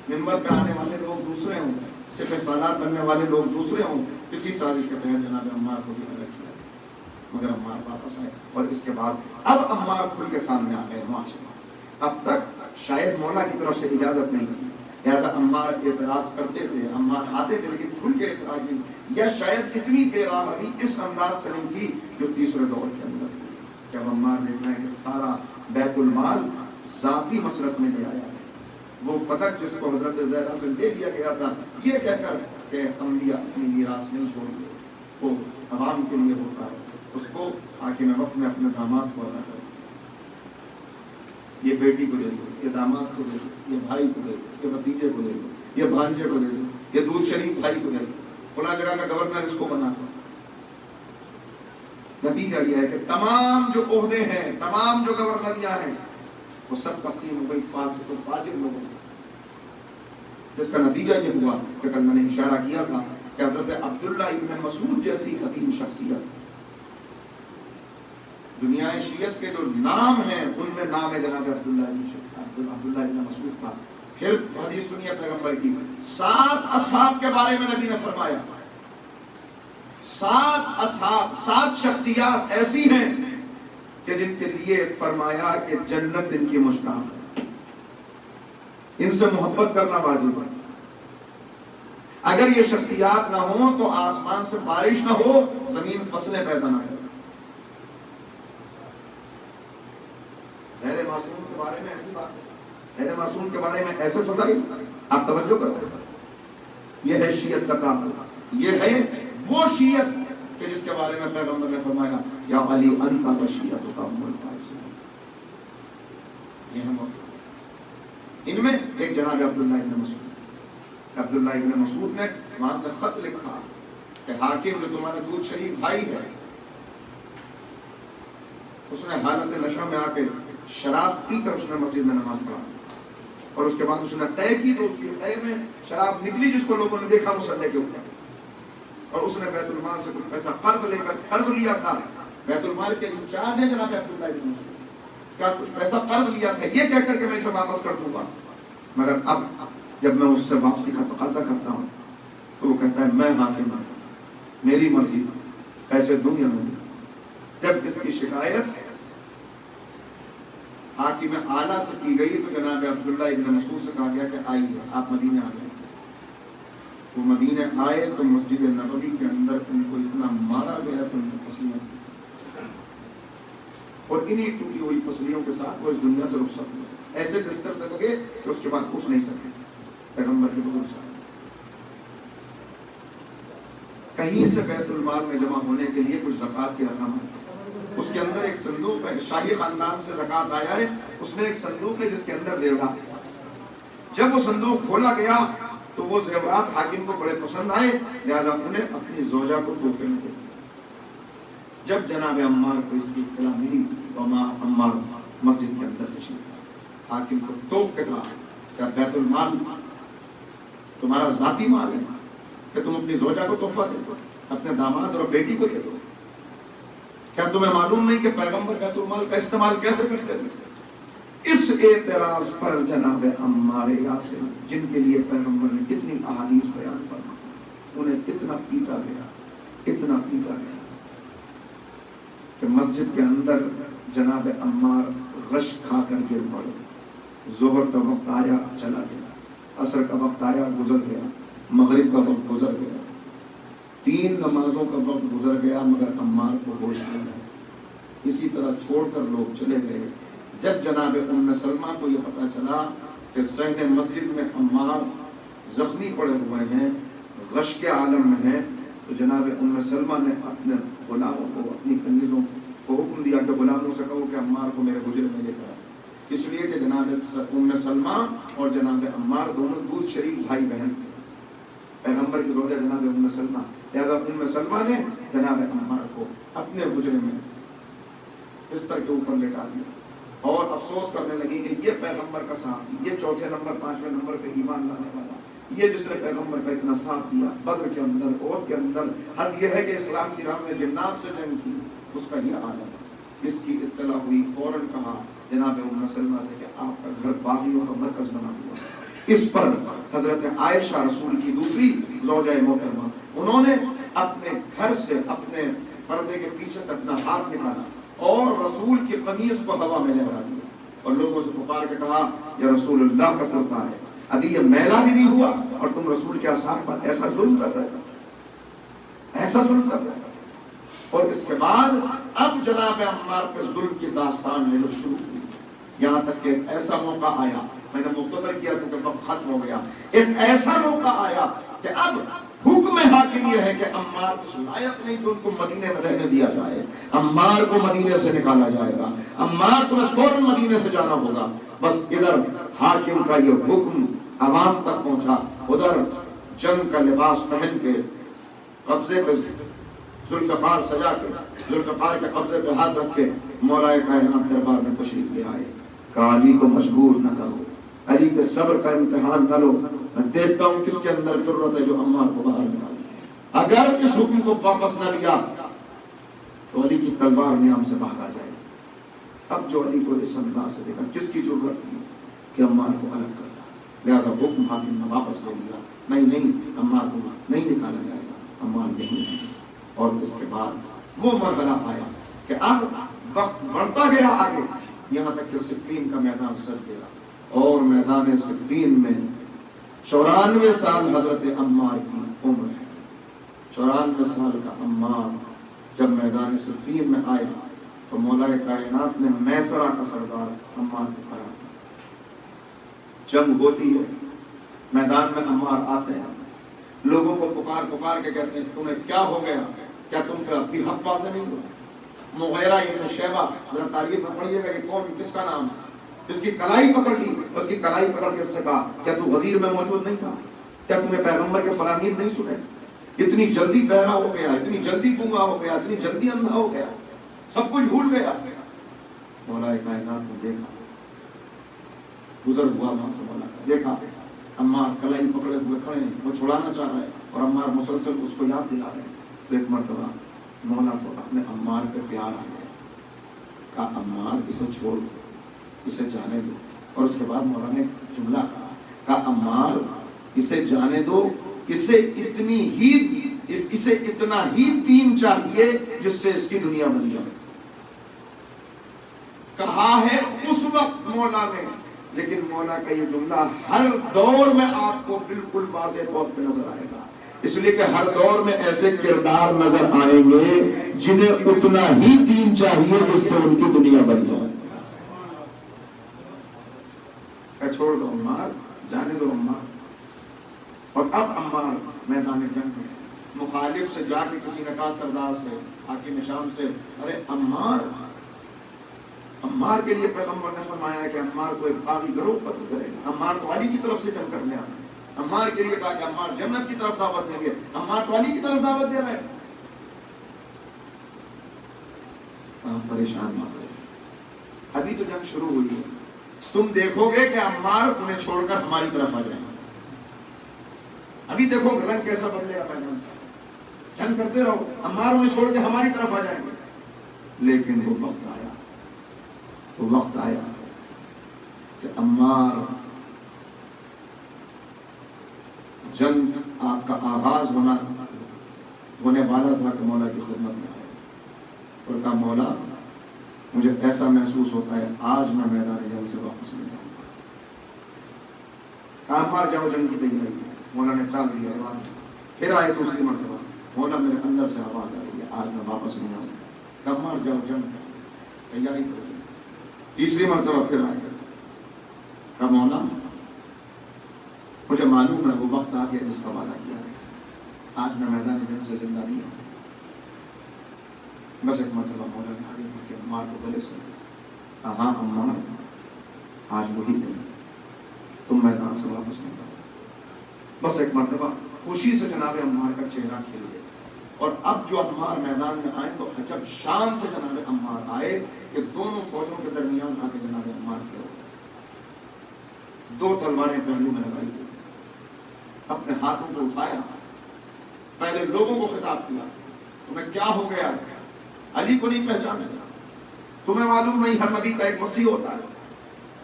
ممبر پہ آنے والے لوگ دوسرے ہوں، سپہ سالار بننے والے لوگ دوسرے ہوں۔ اسی سازش کے تحت جناب عمار کو بھی الگ کیا، مگر عمار واپس آئے، اور اس کے بعد اب عمار کھل کے سامنے آ گئے معاشرہ۔ اب تک شاید مولا کی طرف سے اجازت نہیں تھی، لہٰذا عمار اعتراض کرتے تھے، عمار آتے تھے، لیکن کھل کے اعتراض نہیں، یا شاید اتنی بے رحمی اس انداز سے نہیں تھی جو تیسرے دور کے اندر تھی۔ جب عمار دیکھنا ہے کہ سارا بیت المال ذاتی مصرف میں لے آیا ہے، وہ فتح جس کو حضرت زہرا سے لے لیا گیا تھا یہ کہہ کر کہ انبیاء اپنی میراث نہیں چھوڑتے، وہ عوام کے لیے ہوتا ہے، اس کو حاکم وقت میں اپنے داماد کو ادا کر، یہ بیٹی کو دے دو، یہ داماد کو دے دو، یہ بھائی کو دے دو، یہ بھتیجے کو دے دو، یہ بھانجے کو دے دو، یہ دودھ شریف بھائی کو دے دو، فلاں جگہ کا گورنر اس کو بنا دو۔ نتیجہ یہ ہے کہ تمام جو عہدے ہیں، تمام جو گورنریاں ہیں، وہ سب تقسیم ہو گئی فاسق و فاجر لوگوں میں۔ جس کا نتیجہ یہ ہوا کہ کل میں نے اشارہ کیا تھا کہ حضرت عبداللہ ابن مسعود جیسی عظیم شخصیت، دنیا شیعت کے جو نام ہیں ان میں نام ہے جناب عبداللہ ابن مسعود کا۔ پھر حدیث سنیے پیغمبر کی، 7 اصحاب کے بارے میں نبی نے فرمایا، 7 اصحاب، 7 شخصیات ایسی ہیں کہ جن کے لیے فرمایا کہ جنت ان کی مشتاق ہے، ان سے محبت کرنا واجب ہے۔ اگر یہ شخصیات نہ ہوں تو آسمان سے بارش نہ ہو، زمین فصلیں پیدا نہ کرے۔ غیر معصوم کے بارے میں ایسی بات ہے، غیر معصوم کے بارے میں ایسے فضائل آپ توجہ کرتے ہیں۔ یہ ہے شیعت کا کام، یہ ہے وہ شیعت کہ جس کے بارے میں پیغمبر نے فرمایا یا علی انت وشیعت کا الفائز۔ یہ ہے موضوع۔ ان میں ایک جناب عبداللہ ابن مسعود، عبداللہ ابن مسعود نے وہاں سے خط لکھا کہ حاکم جو تمہارا دودھ شریف بھائی ہے، اس نے حالت نشہ میں آ کے شراب پی کر اس نے مسجد میں نماز پڑھا، اور اس کے بعد اس نے طے کی تو اس کی طے میں شراب نکلی، جس کو لوگوں نے دیکھا مسلح کے اوپر، اور اس نے بیت المال سے کچھ پیسہ قرض لیا تھا۔ بیت المال کے انچارج ہیں جناب عبداللہ ابن مسعود، کا کچھ پیسہ قرض لیا تھا یہ کہہ کر کہ میں اسے واپس کر دوں گا، مگر اب جب میں اس سے واپسی کا تقاضا کرتا ہوں تو وہ کہتا ہے میں حاکم ہوں، میری مرضی، پیسے دوں یا نہیں۔ جب اس کی شکایت حاکم اعلیٰ سے کی گئی تو جناب عبداللہ ابن مسعود سے کہا گیا کہ آئیے، آپ مدینے آ گئے۔ وہ مدینے آئے تو مسجد نبوی کے اندر ان کو اتنا مارا گیا تو ان کی پسلیاں تھیں، اور انہی ٹوٹی ہوئی پسلیوں کے ساتھ وہ اس دنیا سے رخصت ہوئے، ایسے بستر سے لگے کہ اس کے بعد اٹھ نہیں سکے۔ پیغمبر کے بزرگ صاحب کہیں سے بیت المال میں جمع ہونے کے لیے کچھ زکوٰۃ کی رقم ہے، اس کے اندر ایک صندوق ہے، شاہی خاندان سے زکوٰۃ آیا ہے، اس میں ایک صندوق ہے جس کے اندر زیورات۔ جب وہ صندوق کھولا گیا تو وہ زیورات حاکم کو بڑے پسند آئے، لہذا انہیں اپنی زوجہ کو تحفے میں دے دیا۔ جب جناب عمار کو اس کی اطلاع ملی تو عمار مسجد کے اندر تشریف، حاکم کو توپ کے کہا کہ بیت المال تمہارا ذاتی مال ہے کہ تم اپنی زوجہ کو تحفہ دے دو، اپنے داماد اور بیٹی کو دے دو، کیا تمہیں معلوم نہیں کہ پیغمبر بیت المال کا استعمال کیسے کرتے تھے؟ اس اعتراض پر جناب عمار یاسر جن کے لیے پیغمبر نے اتنی احادیث بیان فرمائی، انہیں اتنا پیٹا گیا کہ مسجد کے اندر جناب عمار غش کھا کر گر پڑے۔ ظہر کا وقت آیا چلا گیا، عصر کا وقت آیا گزر گیا، مغرب کا وقت گزر گیا، 3 نمازوں کا وقت گزر گیا، مگر عمار کو ہوش نہیں آیا۔ اسی طرح چھوڑ کر لوگ چلے گئے۔ جب جناب ام سلمہ کو یہ پتا چلا کہ صحن مسجد میں عمار زخمی پڑے ہوئے ہیں، غش کے عالم میں ہیں، تو جناب ام سلمہ نے اپنے غلاموں کو، اپنی کنیزوں کو حکم دیا کہ غلاموں سے کہو کہ عمار کو میرے حجرے میں لے کر آؤ۔ اس لیے کہ جناب ام سلمہ اور جناب عمار دونوں دودھ شریک بھائی بہن پیغمبر کی زوجہ جناب ام سلمہ، لہذا ام سلمہ نے جناب عمار کو اپنے حجرے میں بستر کے اوپر لٹا دیا اور افسوس کرنے لگی کہ یہ پیغمبر کا ساتھ، یہ 4 نمبر 5ویں نمبر پہ ایمان لانے والا، یہ جس نے پیغمبر کا اتنا ساتھ دیا بدر کے اندر، احد کے اندر، حد یہ ہے کہ اسلام کی راہ میں جنات سے جنگ کی، اس کا یہ عالم۔ اس کی اطلاع ہوئی، فوراً کہا جناب ام سلمہ سے کہ آپ کا گھر باغیوں کا مرکز بنا ہوا ہے۔ اس پر حضرت عائشہ رسول کی دوسری زوجہ محترمہ، انہوں نے اپنے گھر سے، اپنے پردے کے پیچھے سے اپنا ہاتھ نکالا اور رسول کی قمیص کو ہوا میں لہرا دیا اور لوگوں سے پکار کے کہا یہ رسول اللہ کا کرتا ہے، ابھی یہ میلا بھی نہیں ہوا اور تم رسول کے اصحاب پر ایسا ظلم کر رہے ہو، ایسا ظلم کر رہے ہو۔ اور اس کے بعد اب جناب عمار پہ ظلم کی داستان شروع ہوئی، یہاں تک کہ ایک ایسا موقع آیا، میں نے مختصر کیا کیونکہ وقت ختم ہو گیا، ایک ایسا موقع آیا کہ اب حکم حاکم یہ ہے کہ عمار اس لائق نہیں تو ان کو مدینے میں رہنے دیا جائے، عمار کو مدینے سے نکالا جائے گا، عمار کو فوراً مدینے سے جانا ہوگا۔ بس ادھر حاکم کا یہ حکم عوام تک پہنچا، ادھر جنگ کا لباس پہن کے، قبضے پہ ذوالفقار سجا کے، ذوالفقار کے قبضے پہ ہاتھ رکھ کے مولا کائنات دربار میں تشریف لے آئے، کہا علی کو مجبور نہ کرو، علی کے صبر کا امتحان نہ لو، میں دیکھتا ہوں کس کے اندر جرأت ہے جو عمار کو باہر نکالے۔ اگر اس حکم کو واپس نہ لیا تو علی کی تلوار نیام سے بھاگا جائے۔ اب جو علی کو اس انداز سے دیکھا، کس کی ضرورت تھی کہ عمار کو الگ کر دیا، لہذا حکم حاکم نے واپس لے لیا، نہیں عمار کو نہیں نکالا جائے گا، عمار یہیں ہے۔ اور اس کے بعد وہ مرحلہ آیا کہ اب وقت بڑھتا گیا آگے، یہاں تک کہ صفین کا میدان سج گیا اور میدان صفین میں 94 سال حضرت عمار کی عمر ہے۔ 94 سال کا عمار جب میدان صفین میں آیا تو مولا کائنات نے میسرہ کا سردار عمار کو قرار دیا۔ جنگ ہوتی ہے، میدان میں عمار آتے ہیں، لوگوں کو پکار کے کہتے ہیں تمہیں کیا ہو گیا، کیا تم کا بھی حق واضح نہیں ہوا؟ مغیرہ ابن شیبہ، ذرا تاریخ میں پڑھیے گا یہ کون کس کا نام ہے، اس کی کلائی پکڑ لی، اس کی کلائی پکڑ کے اس سے کہا کیا تو غدیر میں موجود نہیں تھا، کیا تمہیں پیغمبر کے فرامین نہیں سنے، اتنی جلدی بہرا ہو گیا، اتنی جلدی گنگا ہو گیا، اتنی جلدی اندھا ہو گیا، سب کچھ بھول گیا۔ مولا کائنات نے دیکھا، گزر ہوا وہاں سے مولا کا، دیکھا عمار کلائی پکڑے ہوئے کھڑے ہیں، وہ چھڑانا چاہ رہا ہے اور عمار مسلسل اس کو یاد دلا رہے ہیں۔ تو ایک مرتبہ مولا کو اپنے عمار پہ پیار آ گیا، کہا عمار اسے چھوڑ دو، اسے جانے دو۔ اور اس کے بعد مولا نے جملہ کہا عمار اسے جانے دو، اسے اتنا ہی دین چاہیے جس سے اس کی دنیا بن جائے۔ کہا ہے اس وقت مولا نے، لیکن مولا کا یہ جملہ ہر دور میں آپ کو بالکل واضح طور پہ نظر آئے گا، اس لیے کہ ہر دور میں ایسے کردار نظر آئیں گے جنہیں اتنا ہی دین چاہیے جس سے ان کی دنیا بن جائے۔ چھوڑ دو عمار، جانے دو عمار۔ اور اب عمار میدان جنگ میں مخالف سے جا کے کسی نے کہا سردار سے، حاکم شام سے، ارے عمار کے لیے پیغمبر نے فرمایا ہے کہ عمار کو ایک باغی گروہ قتل کرے گا، عمار تو علی کی طرف سے جنگ کرنے آنا ہے، عمار کے لیے کہا کہ عمار جنت کی طرف دعوت دیں گے، عمار تو علی کی طرف دعوت دے رہے ہیں۔ پریشان مت ہو، ابھی تو جنگ شروع ہوئی ہے، تم دیکھو گے کہ عمار انہیں چھوڑ کر ہماری طرف آ جائیں گے، ابھی دیکھو رنگ کیسا بدلے گا پیغام، جنگ کرتے رہو، عمار انہیں چھوڑ کے ہماری طرف آ جائیں گے۔ لیکن وہ وقت آیا کہ عمار جنگ کا آغاز ہونے والا تھا کہ مولا کی خدمت میں آئے اور کہا مولا مجھے ایسا محسوس ہوتا ہے آج میں میدان جنگ سے واپس نہیں آؤں گا. کہا عمار جاؤ جنگ کی تیاری ہے. مولا نے ٹال دیا. پھر آئے دوسری مرتبہ مولا میرے اندر سے آواز آ رہی ہے آج میں واپس نہیں آؤں گا. کہا عمار جاؤ جنگ تیاری کرو. تیسری مرتبہ پھر آئے. کہا مولا مجھے معلوم ہے وہ وقت آ گیا جس کا وعدہ کیا ہے. آج میں میدان جنگ سے زندہ نہیں ہوں. بس ایک مرتبہ مولا نے آگے بڑھ کے عمار کو گلے سے کہا ہاں عمار آج وہی دن تم میدان سے واپس نہیں آؤ. بس ایک مرتبہ خوشی سے جناب عمار کا چہرہ کھل گیا. اور اب جو عمار میدان میں آئے تو عجب شان سے جناب عمار آئے کہ دونوں فوجوں کے درمیان آ کے جناب عمار کھڑے ہو. دو تلواریں پہلو میں لگائی گئی. اپنے ہاتھوں کو اٹھایا. پہلے لوگوں کو خطاب کیا تمہیں کیا ہو گیا؟ علی کو نہیں پہچانا؟ تمہیں معلوم نہیں ہر نبی کا ایک وصی ہوتا ہے؟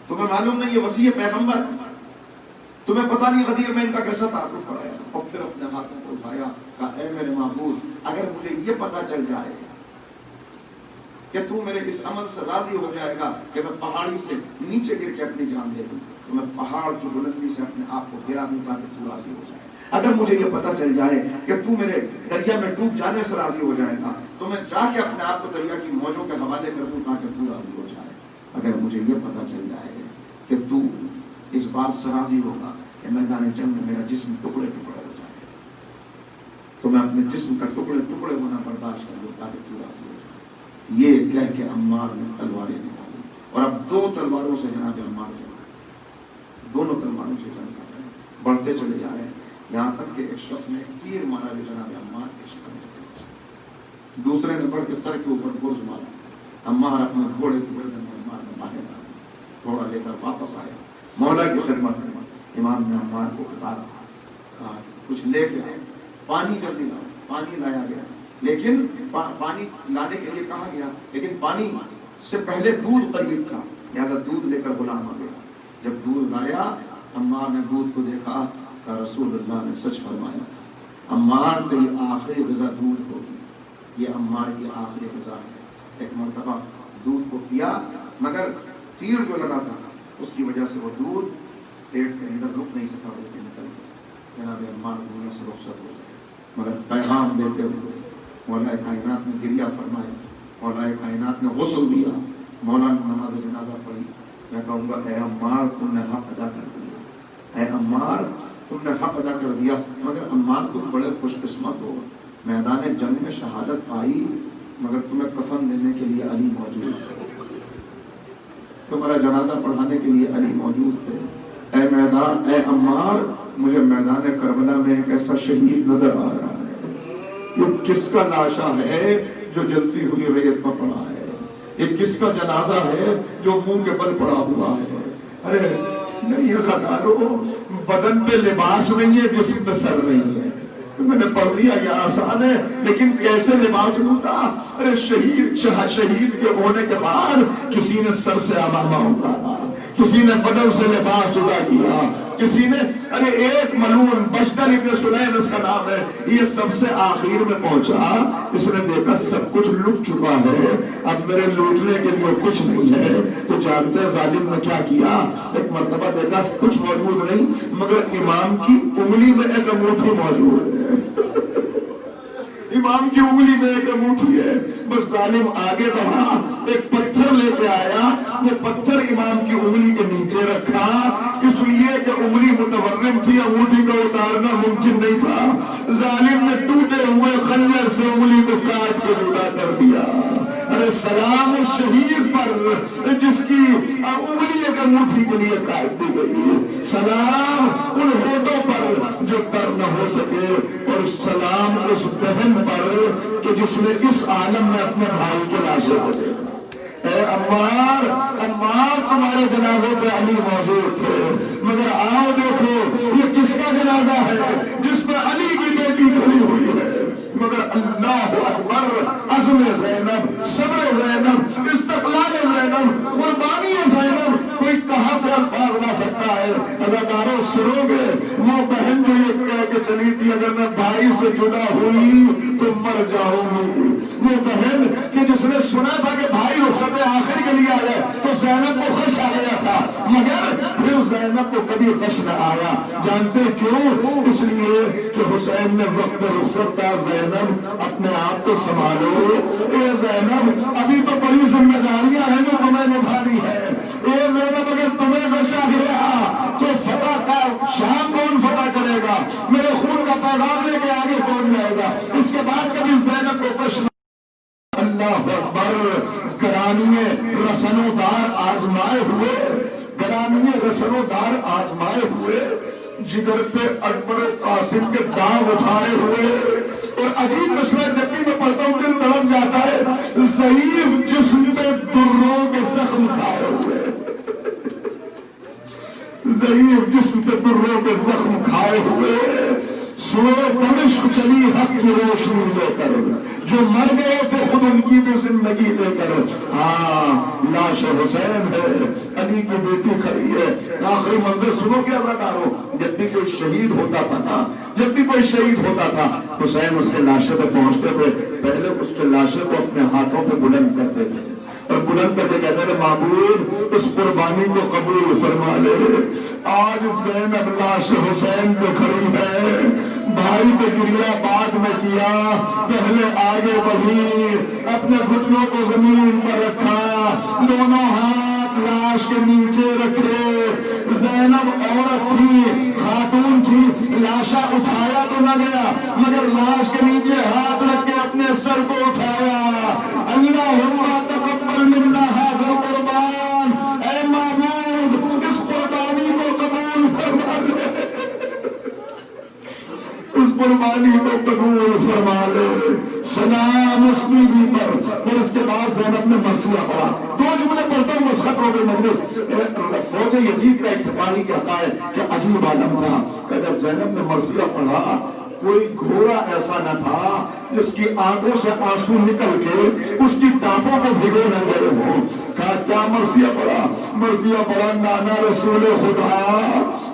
تمہیں معلوم نہیں یہ وصی پیغمبر ہے؟ تمہیں پتہ نہیں غدیر میں ان کا کیسا تعارف کرایا؟ اور پھر اپنے ہاتھوں کو اٹھایا کہا اے میرے معبود اگر مجھے یہ پتہ چل جائے کہ تو میرے اس عمل سے راضی ہو جائے گا کہ میں پہاڑی سے نیچے گر کے اپنی جان دے دوں تو میں پہاڑ کی بلندی سے اپنے آپ کو گرا دوں تاکہ تو راضی ہو جائے. اگر مجھے یہ پتہ چل جائے کہ تو میرے دریا میں ڈوب جانے سے راضی ہو جائے گا تو میں جا کے اپنے آپ کو دریا کی موجوں کے حوالے کر دوں تاکہ تو راضی ہو جائے. اگر مجھے یہ پتہ چل جائے کہ تو اس بات سے راضی ہوگا کہ میدان جنگ میں میرا جسم ٹکڑے ٹکڑے ہو جائے تو میں اپنے جسم کا ٹکڑے ٹکڑے ہونا برداشت کر لوں تاکہ تو راضی ہو جائے. یہ کہہ کے عمار نے تلواریں نکالی اور اب دو تلواروں سے جناب عمار جنگ دونوں تلواروں سے جنگ کر رہے ہیں. بڑھتے چلے جا رہے ہیں یہاں تک کہ ایک شخص نے ایک تیر مارا جو جناب عمار کے شکم میں. دوسرے نے بڑھ کے سر کے اوپر برج مارا. عمار اپنے گھوڑے کو عمار میں باہر آیا. گھوڑا لے کر واپس آیا. مولا کی خدمت میں امام نے عمار کو اتارا. کہا کچھ لے کے آئے. پانی جلدی لاؤ. پانی لایا گیا لیکن پانی لانے کے لیے کہا گیا لیکن پانی سے پہلے دودھ قریب تھا لہذا دودھ لے کر غلام آ گیا. جب دودھ لایا عمار نے دودھ کو دیکھا کہ رسول اللہ نے سچ فرمایا عمار تیری آخری غذا دودھ ہوگی. یہ عمار کی آخری غذا ہے. ایک مرتبہ دودھ کو پیا مگر تیر جو لگا تھا اس کی وجہ سے وہ دودھ پیٹ کے اندر رک نہیں سکا بلکہ نکل گیا. جناب عمار دنیا سے رخصت ہو گئے مگر پیغام دیتے ہوئے مولا کائنات نے گریہ فرمایا. مولا کائنات نے غسل دیا. مولا نے نماز جنازہ پڑھی. میں کہوں گا اے عمار تم نے حق ادا کر دیا. اے عمار تم نے حق ادا کر دیا مگر عمار تم بڑے خوش قسمت ہو. میدان جنگ میں شہادت پائی مگر تمہیں کفن دینے کے لیے علی موجود تھے. تمہارا جنازہ پڑھانے کے لیے علی موجود تھے. اے عمار مجھے میدان کربلا میں ایک ایسا شہید نظر آ رہا ہے. یہ کس کا لاشا ہے جو جلتی ہوئی ریت پر پڑا ہے؟ یہ کس کا جنازہ ہے جو منہ کے بل پڑا ہوا ہے؟ ارے نہیں عزادارو بدن پہ لباس نہیں ہے جسم پہ سر نہیں ہے. میں نے پڑھ لیا یہ آسان ہے لیکن کیسے لباس لوٹا؟ ارے شہید کے ہونے کے بعد کسی نے سر سے امامہ اتارا, کسی نے بدن سے لباس جدا کیا, کسی نے ارے ایک ملون بشدر ابن سلیم اس کا نام ہے, یہ سب سے آخر میں پہنچا. اس نے دیکھا سب کچھ لٹ چکا ہے, اب میرے لوٹنے کے لیے کچھ نہیں ہے. تو جانتے ہیں ظالم نے کیا کیا؟ ایک مرتبہ دیکھا کچھ موجود نہیں مگر امام کی انگلی میں ایک انگوٹھی موجود ہے. امام کی انگلی میں ایک انگوٹھی ہے. بس ظالم آگے بڑھا, ایک پتھر لے کے آیا, وہ پتھر امام کی انگلی کے نیچے رکھا اس لیے کہ انگلی متورم تھی, انگوٹھی کو اتارنا ممکن نہیں تھا. ظالم نے ٹوٹے ہوئے خنجر سے انگلی کو کاٹ کے جدا کر دیا. ارے سلام اس شہید پر جس کی انگلی ایک انگوٹھی کے لیے کاٹ دی گئی. سلام ان ہونٹوں پر جو تر نہ ہو سکے, اور سلام اس بہن پر کہ جس نے اس عالم میں اپنے بھائی کے لاشے کو دیکھا. اے عمار تمہارے جنازے پہ علی موجود تھے مگر آؤ دیکھو یہ کس کا جنازہ ہے جس پہ علی کی بیٹی کھڑی ہوئی ہے. مگر اللہ اکبر, عزم زینب, صبر زینب, استقلال زینب, قربانی زینب, کوئی کہاں سے گی اگر میں بھائی سے جدا ہوئی تو مر جاؤں گی. وہ بہن کہ جس نے سنا تھا کہ بھائی رخصت آخر کے لیے آیا تو زینب کو غش آ گیا تھا، مگر پھر زینب کو کبھی غش نہ آیا. جانتے کیوں؟ اس لیے کہ حسین نے وقت رخصت کا زینب اپنے آپ کو سنبھالو، اے زینب ابھی تو بڑی ذمہ داریاں ہیں جو تمہیں نبھانی ہے. اے زینب اگر تمہیں غش آ گیا تو فتح کا شام کون فتح کرے گا؟ میرے خون کا پیغام لے کے آگے کون جائے گا؟ اس کے بعد کبھی زینب کو غش. اللہ اکبر. گرانیے رسنوں دار آزمائے ہوئے، گرانیے رسنوں دار آزمائے ہوئے، جگر پہ اکبر قاسم کے داغ اٹھائے ہوئے. اور عجیب مسئلہ جب بھی میں پڑھتا ہوں دل تڑپ جاتا ہے، ضعیف جسم پہ دروں کے زخم کھائے ہوئے، ضعیف جسم پہ دروں کے زخم کھائے ہوئے. سو دمشق چلی حق کی روشنی لے کر، جو مر گئے تھے خود ان کی بھی زندگی لے کر. ہاں لاش حسین ہے، علی کی بیٹی کھڑی ہے. آخری منظر سنو کیا اداکاروں، جب بھی کوئی شہید ہوتا تھا نا، جب بھی کوئی شہید ہوتا تھا حسین اس کے لاشے پہ پہنچتے تھے، پہلے اس کے لاشے کو اپنے ہاتھوں پہ بلند کرتے تھے اور بلند کر کے کہتے تھے معبود اس قربانی کو قبول فرما لے. آج زینب لاش حسین پہ کھڑی ہے، بھائی پہ گریا بعد میں کیا، پہلے آگے بڑھی، اپنے گھٹنوں کو زمین پر رکھا، دونوں ہاتھ لاش کے نیچے رکھے. زینب عورت تھی، خاتون تھی، لاشا اٹھایا تو نہ گیا مگر لاش کے نیچے ہاتھ رکھ کے اپنے سر کو اٹھایا. اللہم تقبل منا ھذا القربان، اے معبود اس قربانی کو قبول فرما لے، اس قربانی کو قبول فرما لے. سلام اس بیوی پر. پھر اس کے بعد زینب نے مرثیہ پڑھا. دو جملے پڑھتا ہوں مسخط ہو گئی مجلس. فوج یزید کا ایک سپاہی کہتا ہے کہ عجیب عالم تھا کہ جب زینب نے مرثیہ پڑھا کوئی گھوڑا ایسا نہ تھا جس کی آنکھوں سے آنسو نکل کے اس کی ٹانپوں کو بھگو نہ گئے ہوں. کہا کیا مرثیہ پڑھا؟ مرثیہ پڑھا نانا رسول خدا،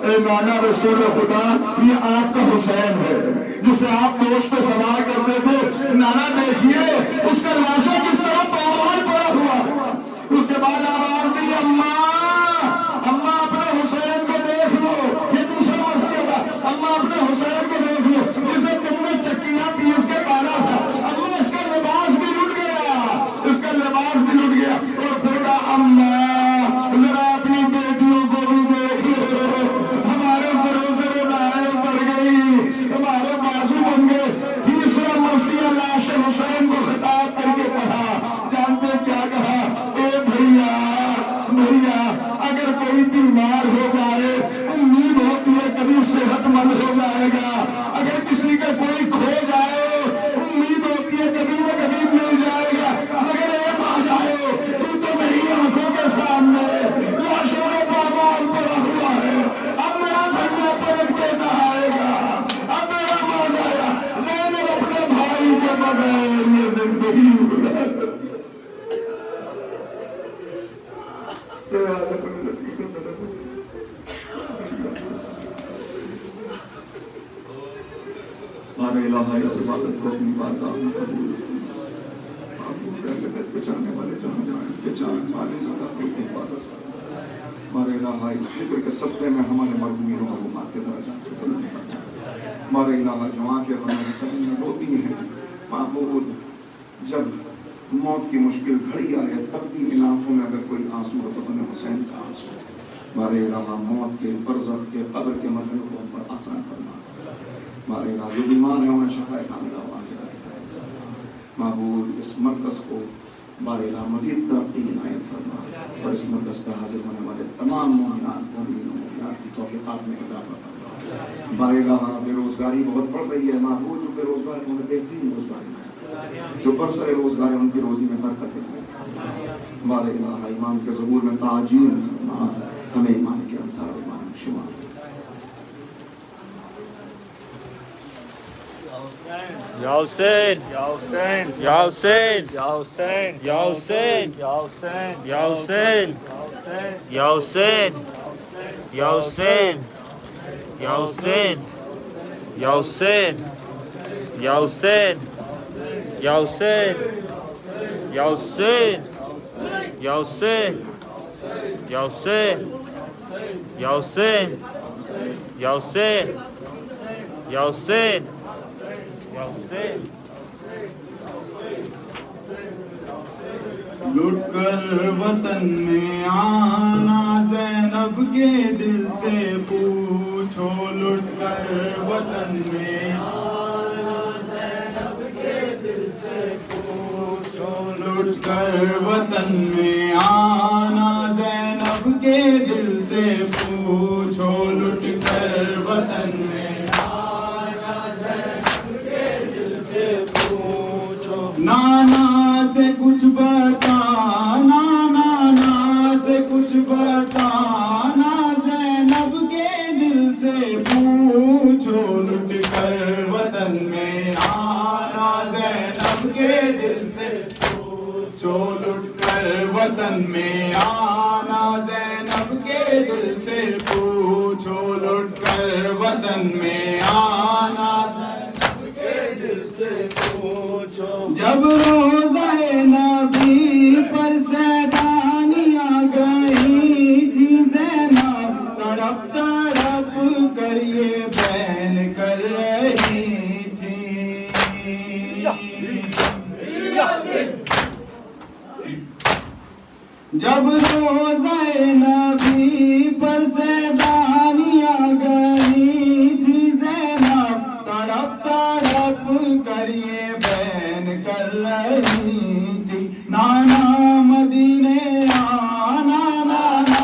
اے نانا رسول خدا یہ آپ کا حسین ہے جسے آپ دوش پہ سوار کرتے تھے. نانا دیکھیے اس کا لاشا کس طرح پاؤں پڑا ہوا ہے. اس کے بعد آواز دی اماں اماں اپنے حسین کو دیکھ لو. یہ دوسرا مرثیہ تھا. اماں اپنے حسین کو دیکھ لو جسے تم نے چکیاں پیس کے پالا تھا. اماں اس کا لباس بھی لٹ گیا، اس کا لباس بھی لٹ گیا. اور پھر کہا اماں ذرا اپنی بیٹیوں کو بھی دیکھ لو، ہمارے ذرے ذرے نائیں اتر گئی، ہمارے بازو بن گئے. تیسرا مرثیہ لاش حسین کو خطاب کر کے پڑھا. جانتے کیا کہا؟ اے بھیا بھیا اگر کوئی بیمار ہو جائے امید ہوتی ہے کبھی صحت مند ہو جائے گا، اگر کسی کا کوئی کھو جائے امید ہوتی ہے کبھی نہ کبھی مل جائے گا، مگر اے ماں جائے تو میری آنکھوں کے سامنے لاشوں کا پامال پڑا ہوا ہے. اب میرا بھیا پلٹ کے نہ آئے گا، اب میرا ماں جایا. زینب اپنے بھائی کے بغیر یہ زندگی گزار ہمارے الہی اس عبادت کو اپنی بارگاہ میں قبول بچانے والے جہاں جائیں بچانے والے زیادہ کوئی عبادت. ہمارے الہی شکر کے صدقے میں ہمارے مرحومین و مرحومات کے درجات کو بلند کرنا. ہمارے الہی جوان کے غم حسین میں روتی ہیں معبود، جب موت کی مشکل گھڑی آئے تب بھی ان آنکھوں میں اگر کوئی آنسو ہو تو انہیں حسین کا آنسو. ہمارے الہی موت کے برزخ کے قبر کے مرحلے کو ہم پر آسان فرما. ہمارے الہی جو بیمار ہیں انہیں شفا کاملہ واجب معبود. اس مرکز کو ہمارے الہی مزید ترقی عنایت فرما اور اس مرکز پر حاضر ہونے والے تمام مومنات مومنین و مومنات کی توفیقات میں اضافہ فرما. ہمارے الہی بے روزگاری بہت بڑھ رہی ہے معبود. جو بے روزگار ہیں انہیں بہترین روزگاری میں، جو برسر روزگار ہیں ان کی روزی میں برکت ہے. ہمارے الہی امام کے ظہور میں تعجیل فرما، ہمیں امام کے انصار امام شمار. یا حسین یا حسین یا حسین یا حسین یا حسین یا حسین یا حسین یا حسین یا حسین یا حسین Ya Hussein, Ya Hussein, Ya Hussein, Ya Hussein, Ya Hussein, Ya Hussein, Ya Hussein, Ya Hussein, Ya Hussein, Ya Hussein. لٹ کر وطن میں آنا زینب کے دل سے پوچھو، لٹ کر وطن میں آنا زینب کے دل سے پوچھو، لٹ کر وطن میں آنا زینب کے دل سے پوچھو، لٹ کر وطن میں آنا زینب کے دل سے پوچھو، نانا سے کچھ بتانا، نانا سے کچھ بتانا زینب کے دل سے پوچھو، لٹ کر وطن میں آنا زینب کے دل سے پوچھو، لٹ کر وطن میں آنا زینب کے دل سے پوچھو، لٹ کر وطن میں آنا زینب کے دل سے پوچھو، جب روزہ نبی پر سیدانیاں گئی تھی زینب، تڑپ تڑپ کر یہ بین کر رہی تھی، جب روزہ نبی پر سیدانیاں گئی تھی زینب، تڑپ تڑپ کر یہ بین کر رہی تھی، نانا مدینے آنا، نانا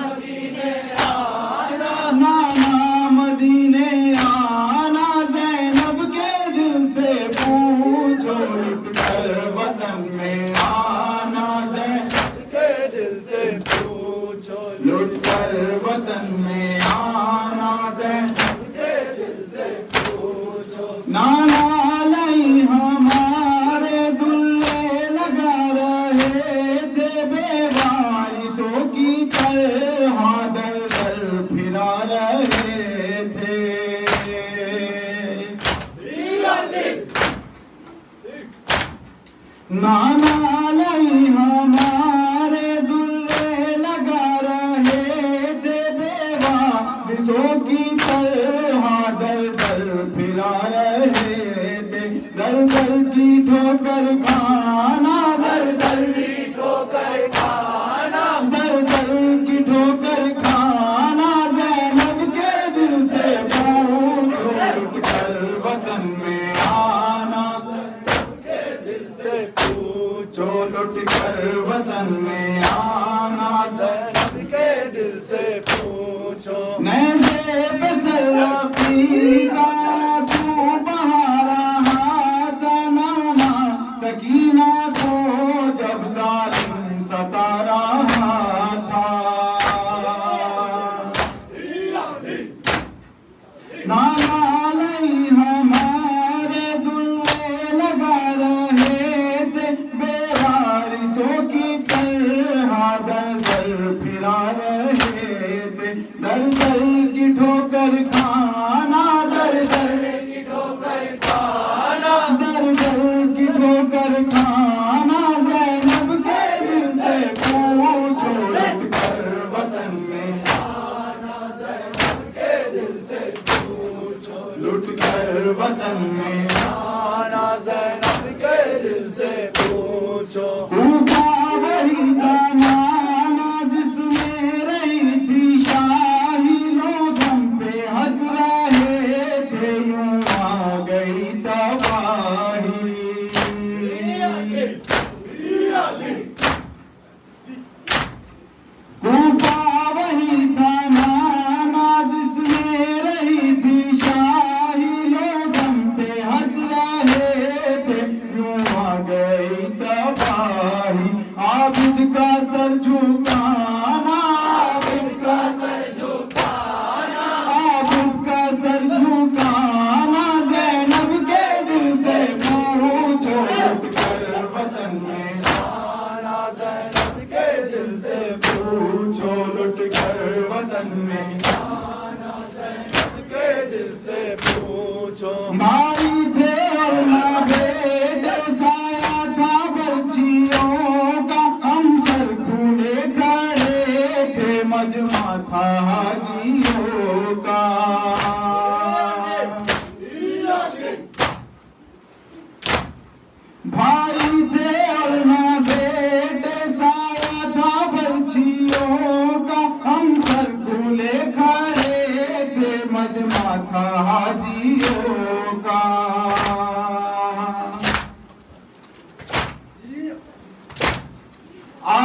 مدینے آنا، نانا مدینے آنا زینب کے دل سے پوچھو، لٹ کر وطن میں آنا زینب کے دل سے پوچھو، لٹ کر وطن میں آنا زینب کے دل سے پوچھو، نانا لئی ہمارے دلے لگا رہے تھے، بے وارثوں کی طرح در در پھرا رہے تھے، نانا لئی ہمارے دلے لگا رہے تھے، بے وارثوں کی طرح در در پھرا رہے تھے، در در کی ٹھوکر کھانا، در در کی ٹھوکر کھانا، در در کی ٹھوکر کھانا زینب کے دل سے پوچھو، لٹ کر وطن میں آنا زینب کے دل سے پوچھو، لٹ کر وطن میں آنا زینب کے دل سے پوچھو، نیزے پہ سرفی کا تو بہا رہا تھا نانا، سکینہ کو جب ظالم ستا رہا تھا، نانا لئی ہمارے دلے لگا رہے تھے، بے وارثوں کی طرح در در پھرا رہے تھے، در در کی ٹھوکر کھانا، در در کی ٹھوکر کھانا، در در کی ٹھوکر کھانا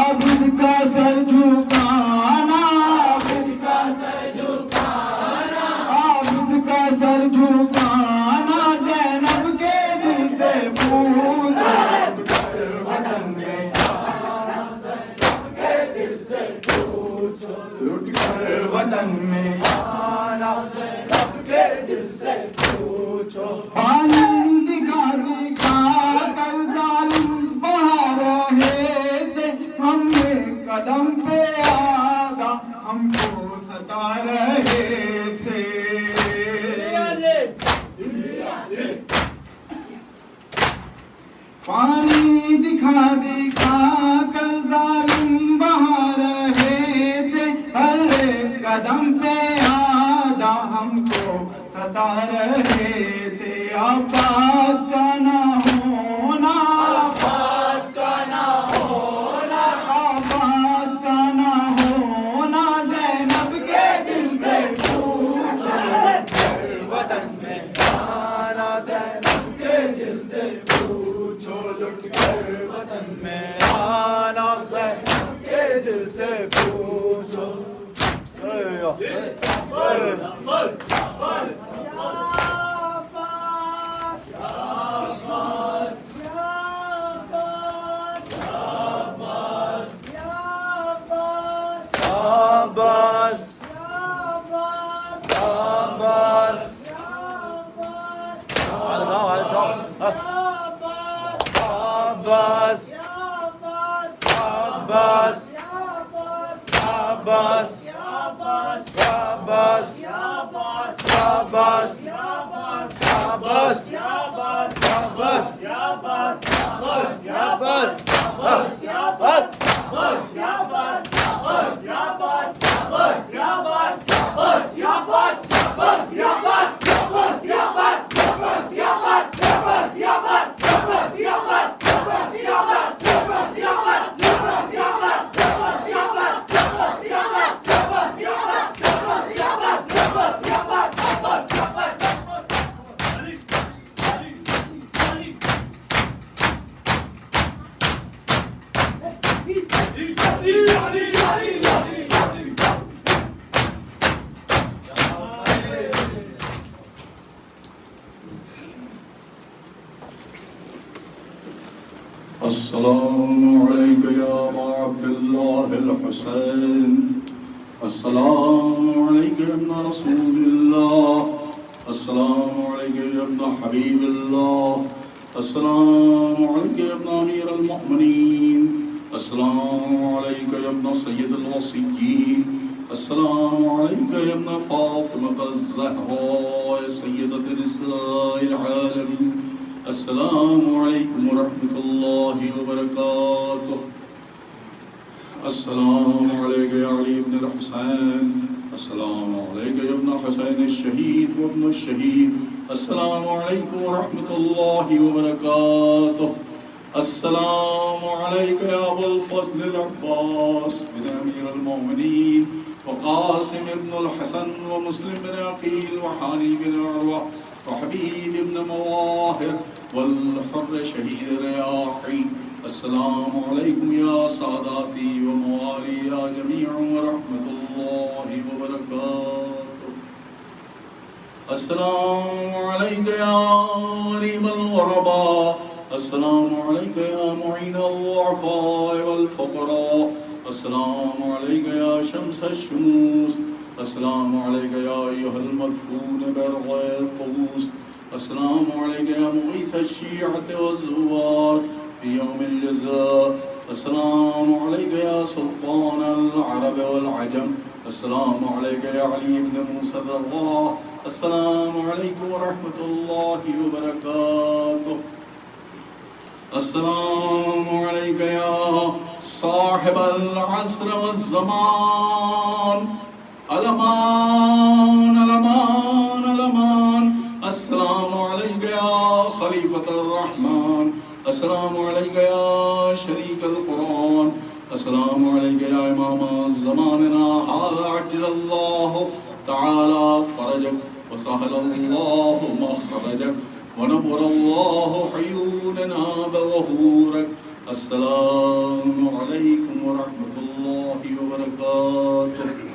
عابد کا سر جھکانا، عابد کا سر جھکانا، عابد کا سر جھکانا، زینب کے دل سے پوچھو وطن میں آنا، زینب کے دل سے پوچھو لٹ کر وطن میں آنا، زینب کے دل سے پوچھو. پانی دکھا دکھا کر ظالم بہا رہے تھے، ہم نے قدم پہ آدھا ہم کو ستا رہے تھے. پانی دکھا دکھا کر ظالم بہا رہے تھے، ہر ایک قدم پہ آدھا ہم کو ستا رہے تھے. عباس کا نہ ہونا، عباس کا نہ ہونا، عباس کا نہ ہونا، زینب کے دل سے پوچھو وطن میں آنا، زینب کے دل سے پوچھو لٹ کر وطن میں آنا، زینب کے دل سے پوچھو. السلام عليك يا أبا عبد الله الحسين، السلام عليك يا ابن رسول الله، السلام عليك يا ابن حبيب الله، السلام عليك يا ابن أمير المؤمنين، السلام عليك يا ابن سيد الوصيين، السلام عليك يا ابن فاطمة الزهراء سيدة نساء العالمين، السلام عليكم ورحمة الله وبركاته. السلام عليك يا علي بن الحسين، السلام عليك يا ابن حسين الشهيد وابن الشهيد، السلام عليكم ورحمة الله وبركاته. السلام عليك يا أبو الفضل العباس بن أمير المؤمنين وقاسم بن الحسن ومسلم بن عقيل وحاني بن عروة وحبيب بن مواهر والحر شهيد رياحي. السلام عليكم يا ساداتي وموالي يا جميع ورحمة الله وبركاته. السلام عليك يا غريب الغرباء، السلام عليك يا معين الضعفاء والفقراء، السلام عليك يا شمس الشموس، السلام عليك يا أيها المدفون برغي الطوس، السلام عليك يا مغيث الشيعة والزوار في يوم الجزاء، السلام عليك يا سلطان العرب والعجم، السلام عليك يا علي بن موسى الرضا، السلام عليكم ورحمة الله وبركاته. السلام عليك يا صاحب العصر والزمان، الأمان الأمان الأمان. السلام عليك يا خليفة الرحمن، السلام عليك يا شريك القرآن، السلام عليك يا إمام زماننا هذا، عجل الله تعالى فرجك وسهل الله مخرجك ونبر الله حيوننا بظهورك السلام علیکم ورحمۃ اللہ وبرکاتہ.